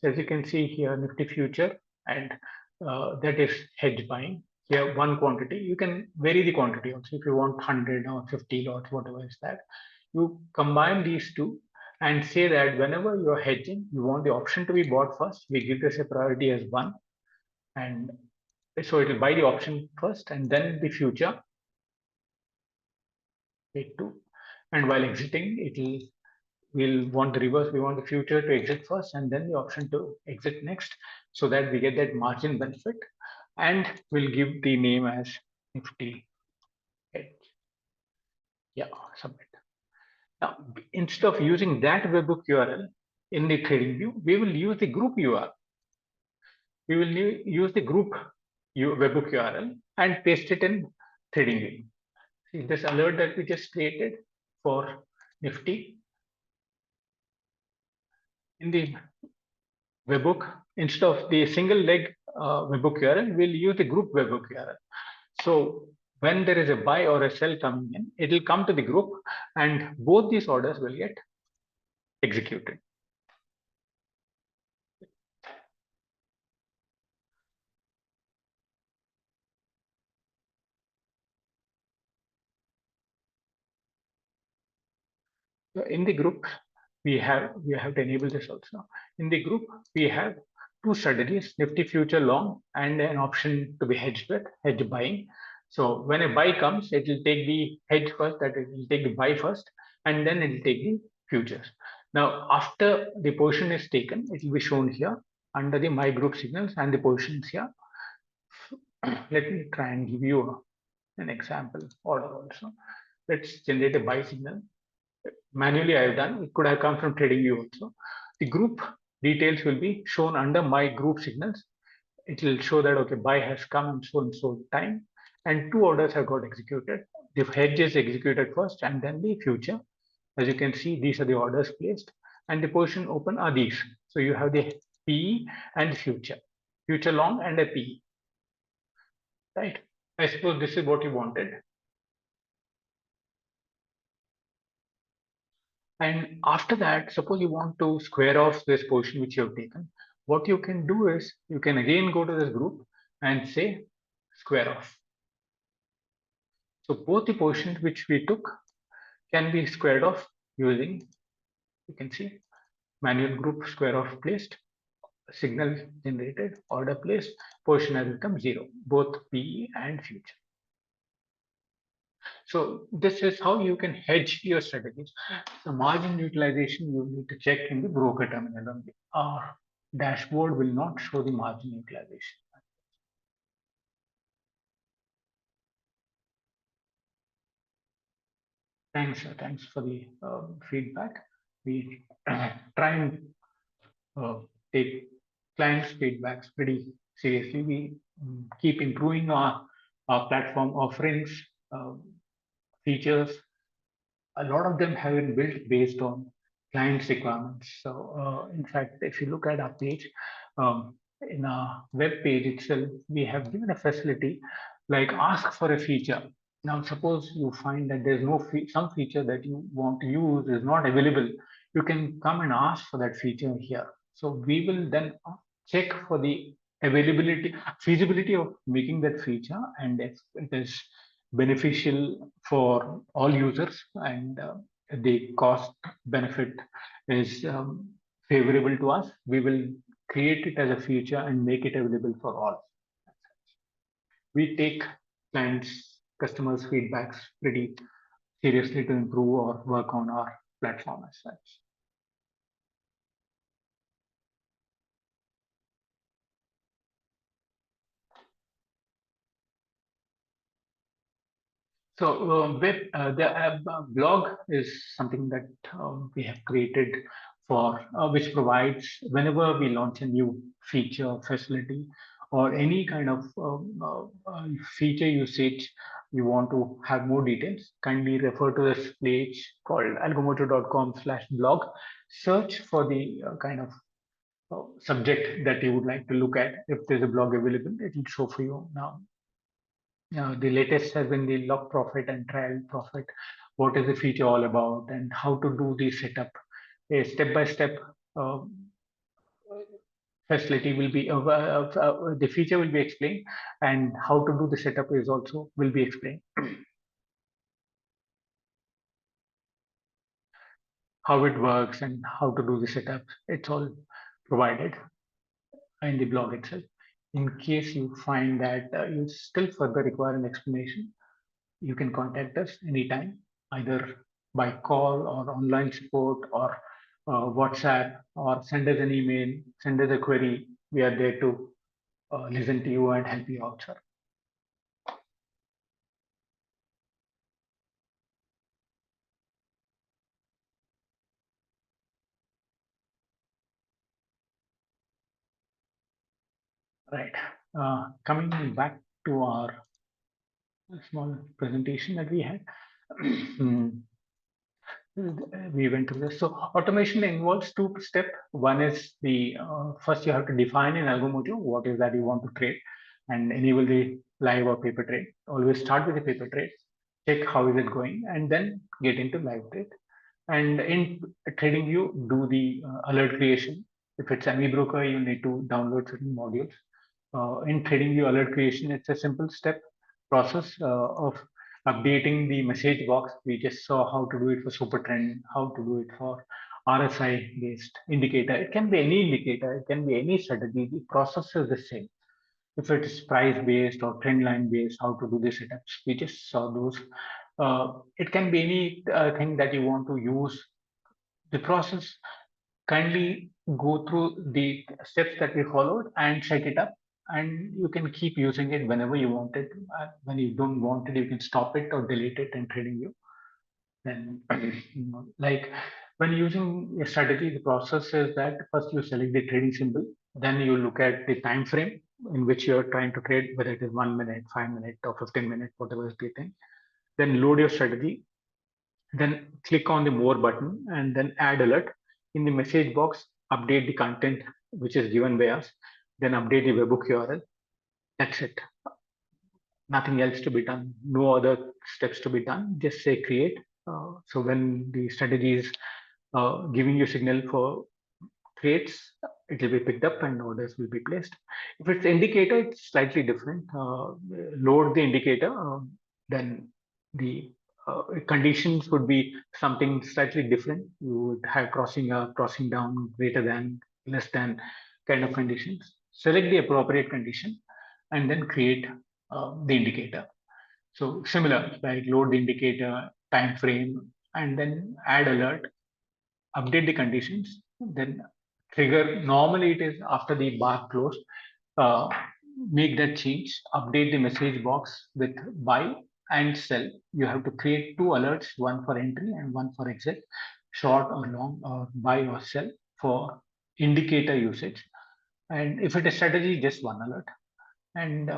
So as you can see here, Nifty future, and that is hedge buying. Here one quantity, you can vary the quantity also if you want 100 or 50 lots, whatever is that. You combine these two and say that whenever you're hedging, you want the option to be bought first. We give this a priority as 1, and so it will buy the option first and then the future, wait 2, and while exiting, we'll want the reverse. We want the future to exit first and then the option to exit next, so that we get that margin benefit, and we'll give the name as Nifty hedge. Yeah, submit. Now, instead of using that webhook URL in the trading view, we will use the group URL. We will use the group webhook URL and paste it in trading view. See this alert that we just created for Nifty. In the webhook, instead of the single leg webhook URL, we'll use the group webhook URL. So when there is a buy or a sell coming in, it will come to the group and both these orders will get executed. So in the group, we have to enable this also. In the group, we have two strategies, Nifty future long and an option to be hedged with, hedge buying. So when a buy comes, it will take the hedge first, that it will take the buy first, and then it will take the futures. Now, after the position is taken, it will be shown here under the my group signals and the positions here. Let me try and give you an example order also. let's generate a buy signal. Manually I've done, it could have come from trading view also. The group details will be shown under my group signals. It will show that, okay, buy has come and so time, and two orders have got executed. The hedge is executed first and then the future. As you can see, these are the orders placed, and the position open are these. So you have the PE and future long and a PE, right? I suppose this is what you wanted. And after that, suppose you want to square off this position which you have taken. What you can do is you can again go to this group and say square off. So both the positions which we took can be squared off using, you can see, manual group square off placed, signal generated, order placed, position has become 0, both PE and future. So this is how you can hedge your strategies. So margin utilization you need to check in the broker terminal only. Our dashboard will not show the margin utilization. Thanks for the feedback. We try and take clients' feedbacks pretty seriously. We keep improving our platform offerings, uh, features. A lot of them have been built based on clients' requirements. So, in fact, if you look at our page, in our web page itself, we have given a facility like ask for a feature. Now, suppose you find that there's no some feature that you want to use is not available, you can come and ask for that feature here. So we will then check for the availability, feasibility of making that feature, and if it is beneficial for all users and the cost benefit is favorable to us, we will create it as a feature and make it available for all. We take clients, customers' feedbacks pretty seriously to improve or work on our platform as such. So the blog is something that we have created for which provides whenever we launch a new feature, facility, or any kind of feature usage, you want to have more details. Kindly refer to this page called algomojo.com/blog. Search for the kind of subject that you would like to look at. If there's a blog available, it will show for you now. The latest has been the lock profit and trial profit. What is the feature all about and how to do the setup? A step-by-step facility will be, the feature will be explained, and how to do the setup is also will be explained. How it works and how to do the setup. It's all provided in the blog itself. In case you find that you still further require an explanation, you can contact us anytime, either by call or online support or WhatsApp, or send us an email, send us a query. We are there to listen to you and help you out, sir. Right. Coming back to our small presentation that we had. We went through this. So automation involves two steps. One is the first you have to define in Algomojo what is that you want to trade and enable the live or paper trade. Always start with the paper trade, check how is it going, and then get into live trade. And in trading view, do the alert creation. If it's Amibroker, you need to download certain modules. In trading view alert creation, it's a simple step process of updating the message box. We just saw how to do it for super trend, how to do it for RSI based indicator. It can be any indicator, it can be any strategy. The process is the same. If it is price based or trend line based, how to do the setups. We just saw those. It can be any thing that you want to use. The process, kindly go through the steps that we followed and set it up, and you can keep using it whenever you want it. When you don't want it, you can stop it or delete it in TradingView. Then, like when using a strategy, the process is that first you select the trading symbol, then you look at the time frame in which you're trying to trade, whether it is 1 minute, 5 minute, or 15 minutes, whatever is the thing. Then load your strategy, then click on the more button and then add alert. In the message box, update the content which is given by us, then update the webhook URL. That's it. Nothing else to be done. No other steps to be done. Just say create. So when the strategy is giving you signal for creates, it will be picked up and orders will be placed. If it's indicator, it's slightly different. Load the indicator, then the conditions would be something slightly different. You would have crossing up, crossing down, greater than, less than kind of conditions. Select the appropriate condition and then create the indicator. So similar, like load the indicator, time frame, and then add alert, update the conditions, then trigger. Normally, it is after the bar closed. Uh, Make that change. Update the message box with buy and sell. You have to create two alerts: one for entry and one for exit, short or long, or buy or sell for indicator usage. And if it is strategy, just one alert. And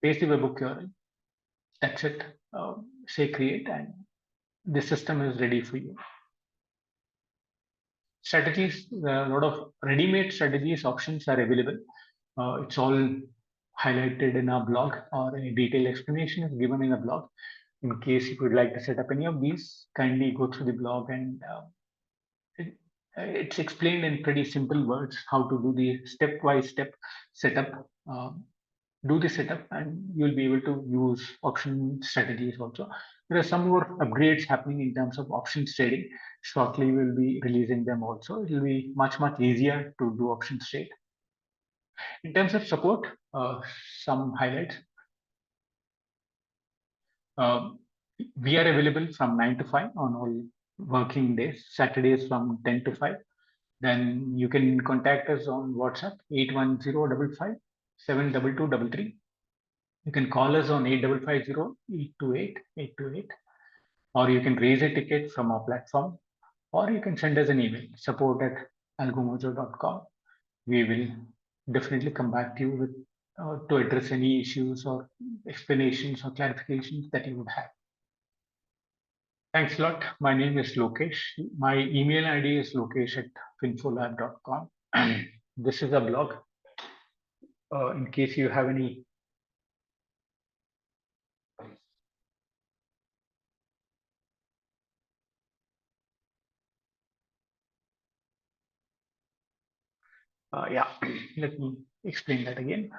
paste the webhook URL. That's it. Say create, and the system is ready for you. Strategies, a lot of ready-made strategies options are available. It's all highlighted in our blog, or a detailed explanation is given in a blog. In case you would like to set up any of these, kindly go through the blog, and it, it's explained in pretty simple words how to do the step-by-step setup. Do the setup and you'll be able to use option strategies also. There are some more upgrades happening in terms of options trading. Shortly, we'll be releasing them also. It will be much easier to do options trade. In terms of support, some highlights. Uh, we are available from 9 to 5 on all working days, Saturdays from 10 to 5. Then you can contact us on WhatsApp 81055 72233. You can call us on 8550 828 828, or you can raise a ticket from our platform, or you can send us an email, support@algomojo.com. We will definitely come back to you with to address any issues or explanations or clarifications that you would have. Thanks a lot. My name is Lokesh. My email ID is lokesh@finfolab.com. This is a blog. In case you have any. Yeah, let me explain that again.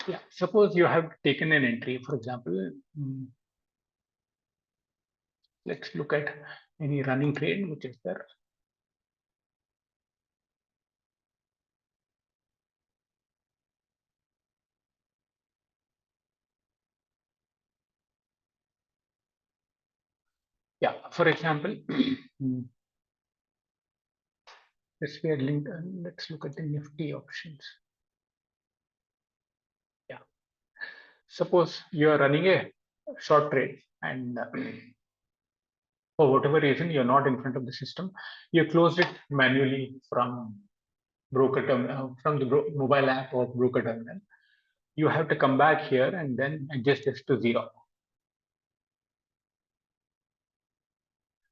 Yeah, suppose you have taken an entry, for example, let's look at any running trade which is there. Yeah, for example, this we are linked. Let's look at the Nifty options. Yeah, suppose you are running a short trade and for whatever reason you're not in front of the system, you closed it manually from broker terminal, from the mobile app or broker terminal. You have to come back here and then adjust this to 0,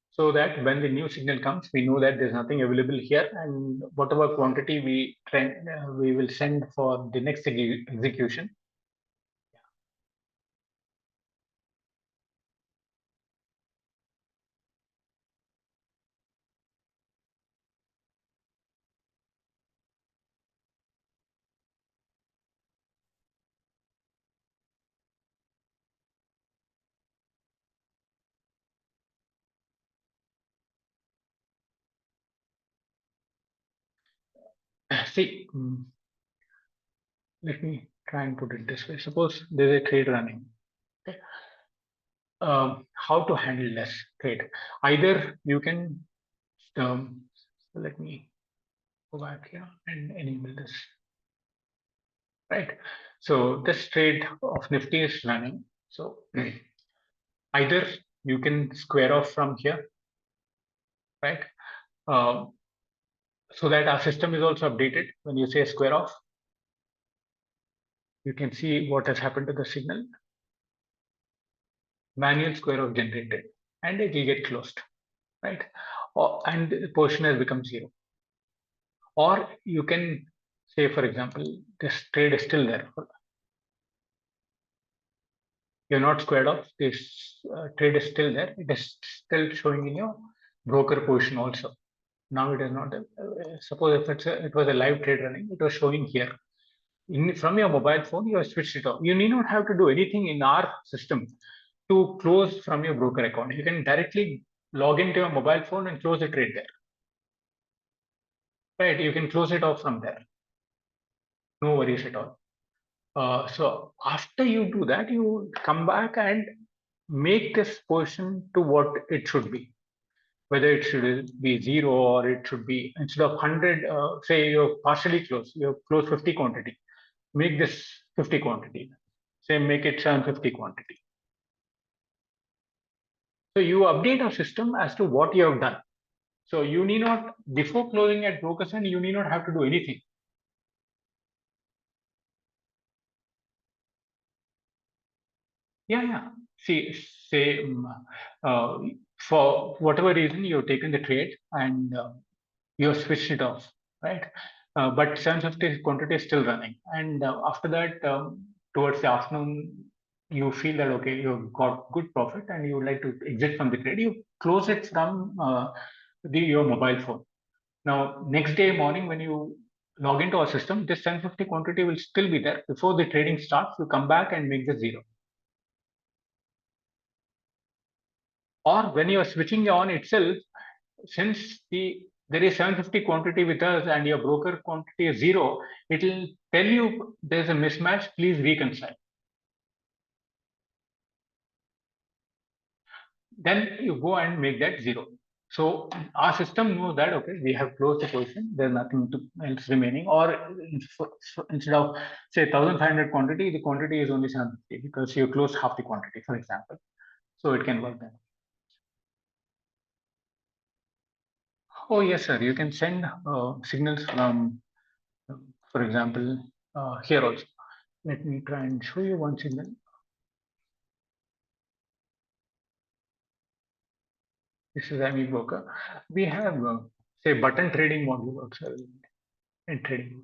so that when the new signal comes, we know that there's nothing available here, and whatever quantity we will send for the next execution. See, let me try and put it this way. Suppose there's a trade running. Okay. How to handle this trade? Either you can, let me go back here and enable this. Right. So this trade of Nifty is running. So either you can square off from here, right? Um, so that our system is also updated. When you say square off, you can see what has happened to the signal. Manual square off generated, and it will get closed, right? And the position has become zero. Or you can say, for example, this trade is still there. You're not squared off. This trade is still there. It is still showing in your broker position also. Now it is not. Suppose if it was a live trade running, it was showing here. From your mobile phone, you have switched it off. You need not have to do anything in our system to close from your broker account. You can directly log into your mobile phone and close the trade there. Right? You can close it off from there. No worries at all. So after you do that, you come back and make this position to what it should be. Whether it should be zero or it should be instead of 100, say you're partially closed, you've closed 50 quantity. Make this 50 quantity. Say make it 750 quantity. So you update our system as to what you have done. So you need not, before closing at broker's end, you need not have to do anything. Yeah. See, say uh, for whatever reason you've taken the trade and you have switched it off, right? But 750 quantity is still running, and after that, towards the afternoon, you feel that okay, you've got good profit, and you would like to exit from the trade. You close it from your mobile phone. Now, next day morning, when you log into our system, this 750 quantity will still be there. Before the trading starts, you come back and make the zero. Or when you are switching on itself, since there is 750 quantity with us and your broker quantity is zero, it will tell you there's a mismatch, please reconcile. Then you go and make that zero. So our system knows that okay, we have closed the position, there's nothing else remaining, or instead of say 1500 quantity, the quantity is only 750 because you closed half the quantity, for example. So it can work then. Oh yes, sir. You can send signals from, for example, here also. Let me try and show you one signal. This is Amibroker. We have, say, button trading module also in trading,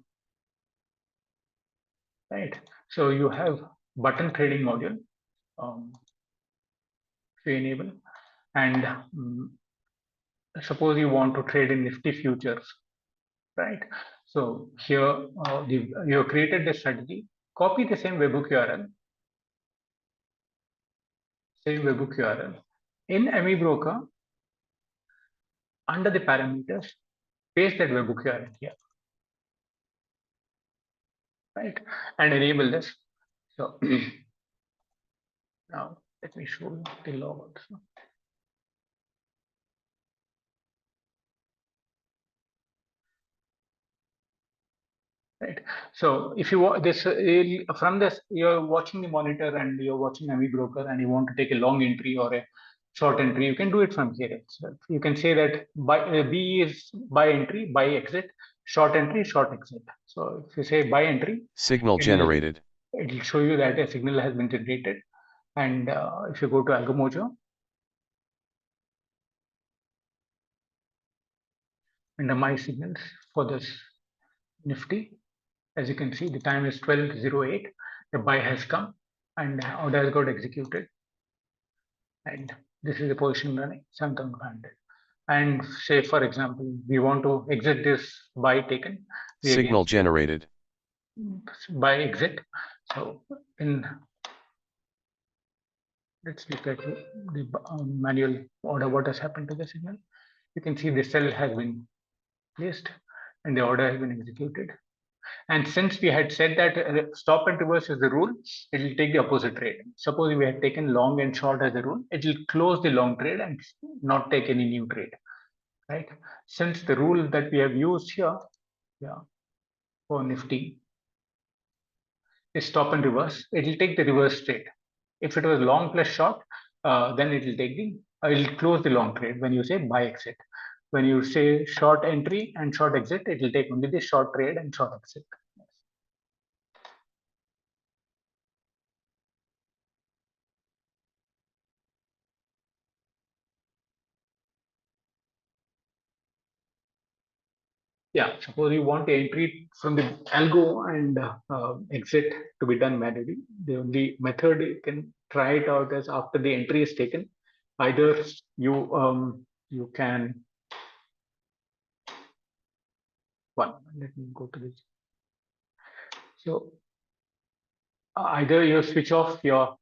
right? So you have button trading module to enable, and suppose you want to trade in Nifty futures, right? So here you have created the strategy. Copy the same webhook URL, in Amibroker under the parameters. Paste that webhook URL here, right? And enable this. So now let me show you the log also. Right. So if you this from this, you're watching the monitor and you're watching Amibroker and you want to take a long entry or a short entry, you can do it from here itself. You can say that B is buy entry, buy exit, short entry, short exit. So if you say buy entry, signal generated, it will show you that a signal has been generated. And if you go to Algomojo, under my signals for this Nifty, as you can see, the time is 12:08. The buy has come and order has got executed. And this is the position running 7,500. And say, for example, we want to exit this buy taken. signal generated, Buy exit. So let's look at the manual order. What has happened to the signal? You can see the sell has been placed and the order has been executed. And since we had said that stop and reverse is the rule, it will take the opposite trade. Suppose we had taken long and short as a rule, it will close the long trade and not take any new trade, right? Since the rule that we have used here, for Nifty is stop and reverse, it will take the reverse trade. If it was long plus short, then it will take the it'll close the long trade when you say buy exit. When you say short entry and short exit, it will take only the short trade and short exit. Yeah, suppose you want the entry from the algo and exit to be done manually. The only method you can try it out is after the entry is taken. Either you can one. Let me go to this. So either you switch off your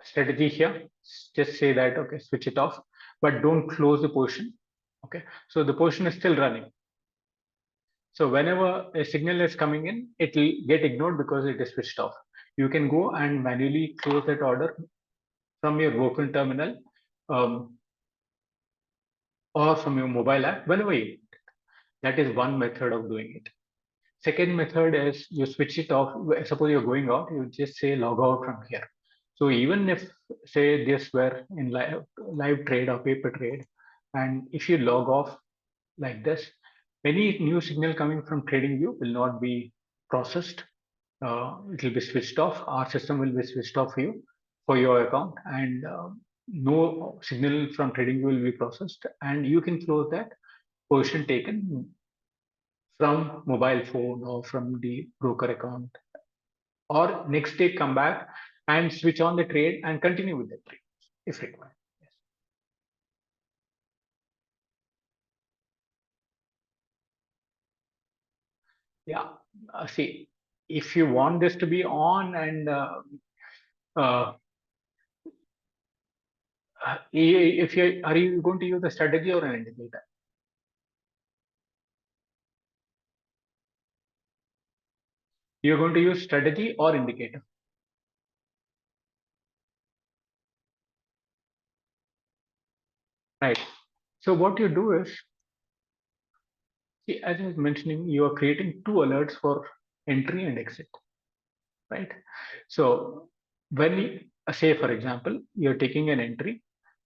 strategy here. Just say that okay, switch it off, but don't close the position. Okay, so the position is still running. So whenever a signal is coming in, it will get ignored because it is switched off. You can go and manually close that order from your working terminal um, or from your mobile app whenever you need. That is one method of doing it. Second method is you switch it off. Suppose you're going out, you just say log out from here. So even if say this were in live trade or paper trade, and if you log off like this, any new signal coming from trading view will not be processed. It will be switched off. Our system will be switched off for you for your account, and no signal from trading view will be processed, and you can close that position taken from mobile phone or from the broker account, or next day come back and switch on the trade and continue with the trade if required. Yes. Yeah. See, if you want this to be on and uh, if you are you going to use a strategy or an indicator? You're going to use strategy or indicator, right? So what you do is, see, as I was mentioning, you are creating two alerts for entry and exit, right? So when say, for example, you're taking an entry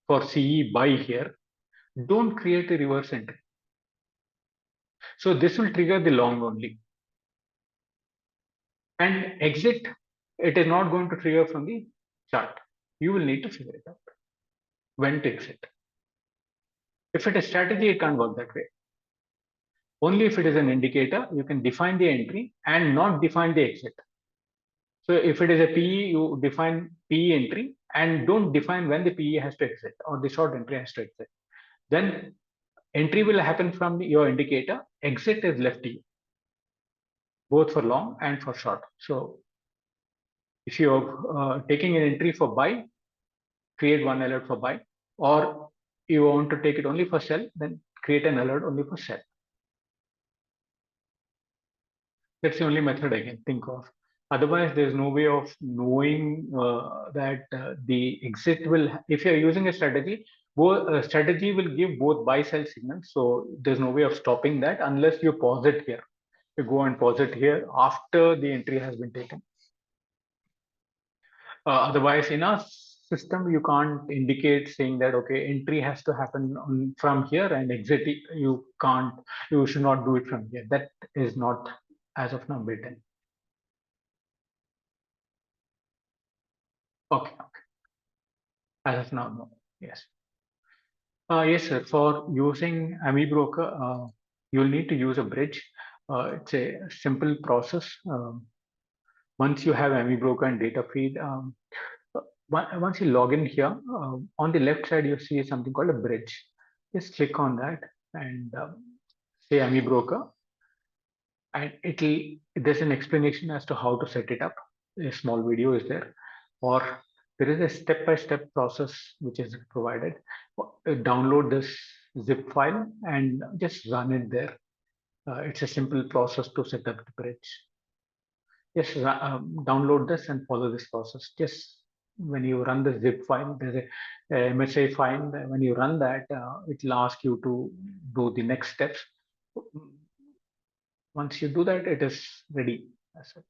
for CE buy here, don't create a reverse entry. So this will trigger the long only. And exit, it is not going to trigger from the chart. You will need to figure it out when to exit. If it is strategy, it can't work that way. Only if it is an indicator, you can define the entry and not define the exit. So if it is a PE, you define PE entry and don't define when the PE has to exit or the short entry has to exit. Then entry will happen from your indicator, exit is left to you, both for long and for short. So if you're taking an entry for buy, create one alert for buy, or you want to take it only for sell, then create an alert only for sell. That's the only method I can think of. Otherwise, there's no way of knowing that the exit will, if you're using a strategy, strategy will give both buy sell signals. So there's no way of stopping that unless you pause it here. You go and pause it here after the entry has been taken. Otherwise, in our system, you can't indicate saying that, okay, entry has to happen from here and exit, you can't, you should not do it from here. That is not as of now built in. Okay, okay. As of now, no. Yes. Yes, sir. For using Amibroker, you'll need to use a bridge. It's a simple process. Once you have Amibroker and data feed, once you log in here, on the left side, you see something called a bridge. Just click on that and say Amibroker, and there's an explanation as to how to set it up. A small video is there, or there is a step-by-step process which is provided. Download this zip file and just run it there. It's a simple process to set up the bridge. Just download this and follow this process. Just when you run the zip file, there's a MSA file. When you run that, it will ask you to do the next steps. Once you do that, it is ready as such.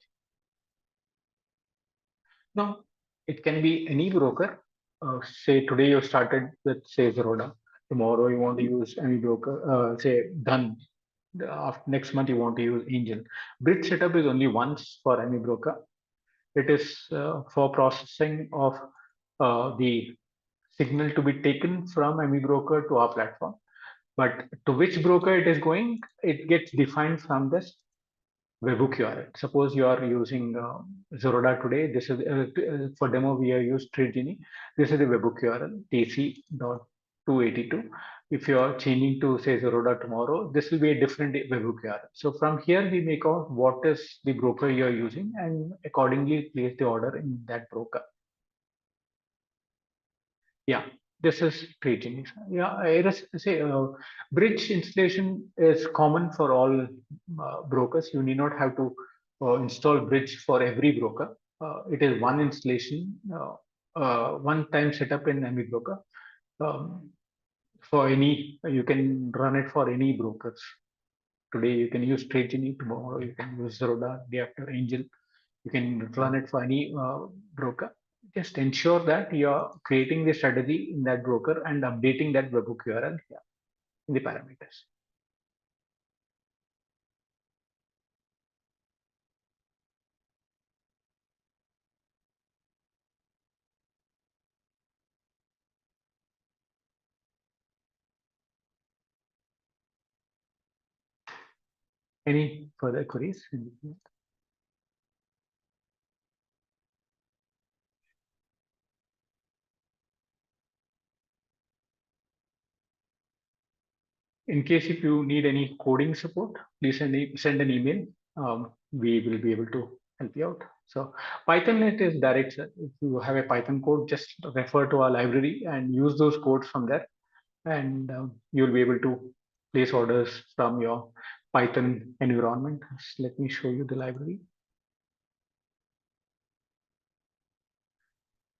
No, it can be any broker. Say today you started with say Zeroda. Tomorrow you want to use any broker. Say done. After next month you want to use Angel. Bridge setup is only once for any broker. It is for processing of the signal to be taken from Amibroker to our platform. But to which broker it is going, it gets defined from this webhook URL. Suppose you are using Zeroda today. This is for demo. We are used TradeGenie. This is the webhook URL tc.282. If you are changing to say Zeroda tomorrow, this will be a different webhook URL. So from here we make out what is the broker you are using and accordingly place the order in that broker. Yeah, this is TradeGenie. Yeah, it is say bridge installation is common for all brokers. You need not have to install bridge for every broker. It is one installation, one time setup in Amibroker. Um, for any, you can run it for any brokers. Today you can use TradeGenie. Tomorrow you can use Zeroda. Day after Angel. You can run it for any broker. Just ensure that you're creating the strategy in that broker and updating that webhook URL here in the parameters. Any further queries? In case if you need any coding support, please send an email. We will be able to help you out. So Python, it is direct. If you have a Python code, just refer to our library and use those codes from there, and you'll be able to place orders from your Python environment. Let me show you the library.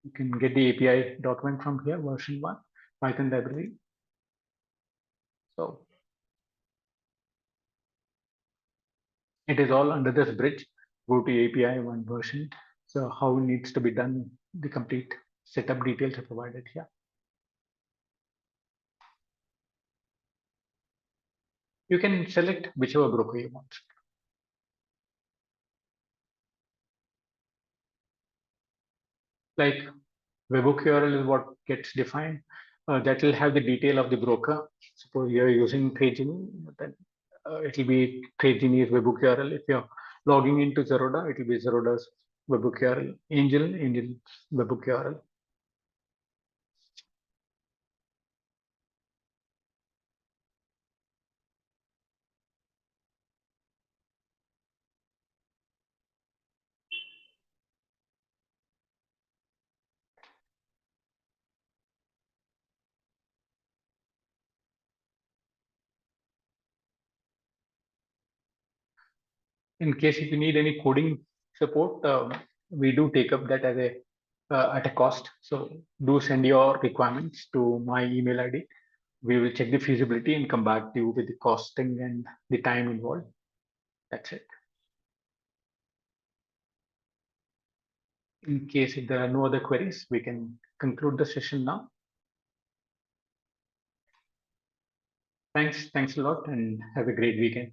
You can get the API document from here, version 1, Python library. So it is all under this bridge. Go to API 1 version. So how it needs to be done, the complete setup details are provided here. You can select whichever broker you want. Like webhook URL is what gets defined. That will have the detail of the broker. Suppose you're using TradeGenie, then it will be TradeGenie's webhook URL. If you're logging into Zeroda, it will be Zeroda's webhook URL. Angel's webhook URL. In case if you need any coding support, we do take up that as a at a cost. So do send your requirements to my email ID. We will check the feasibility and come back to you with the costing and the time involved. That's it. In case if there are no other queries, we can conclude the session now. Thanks a lot and have a great weekend.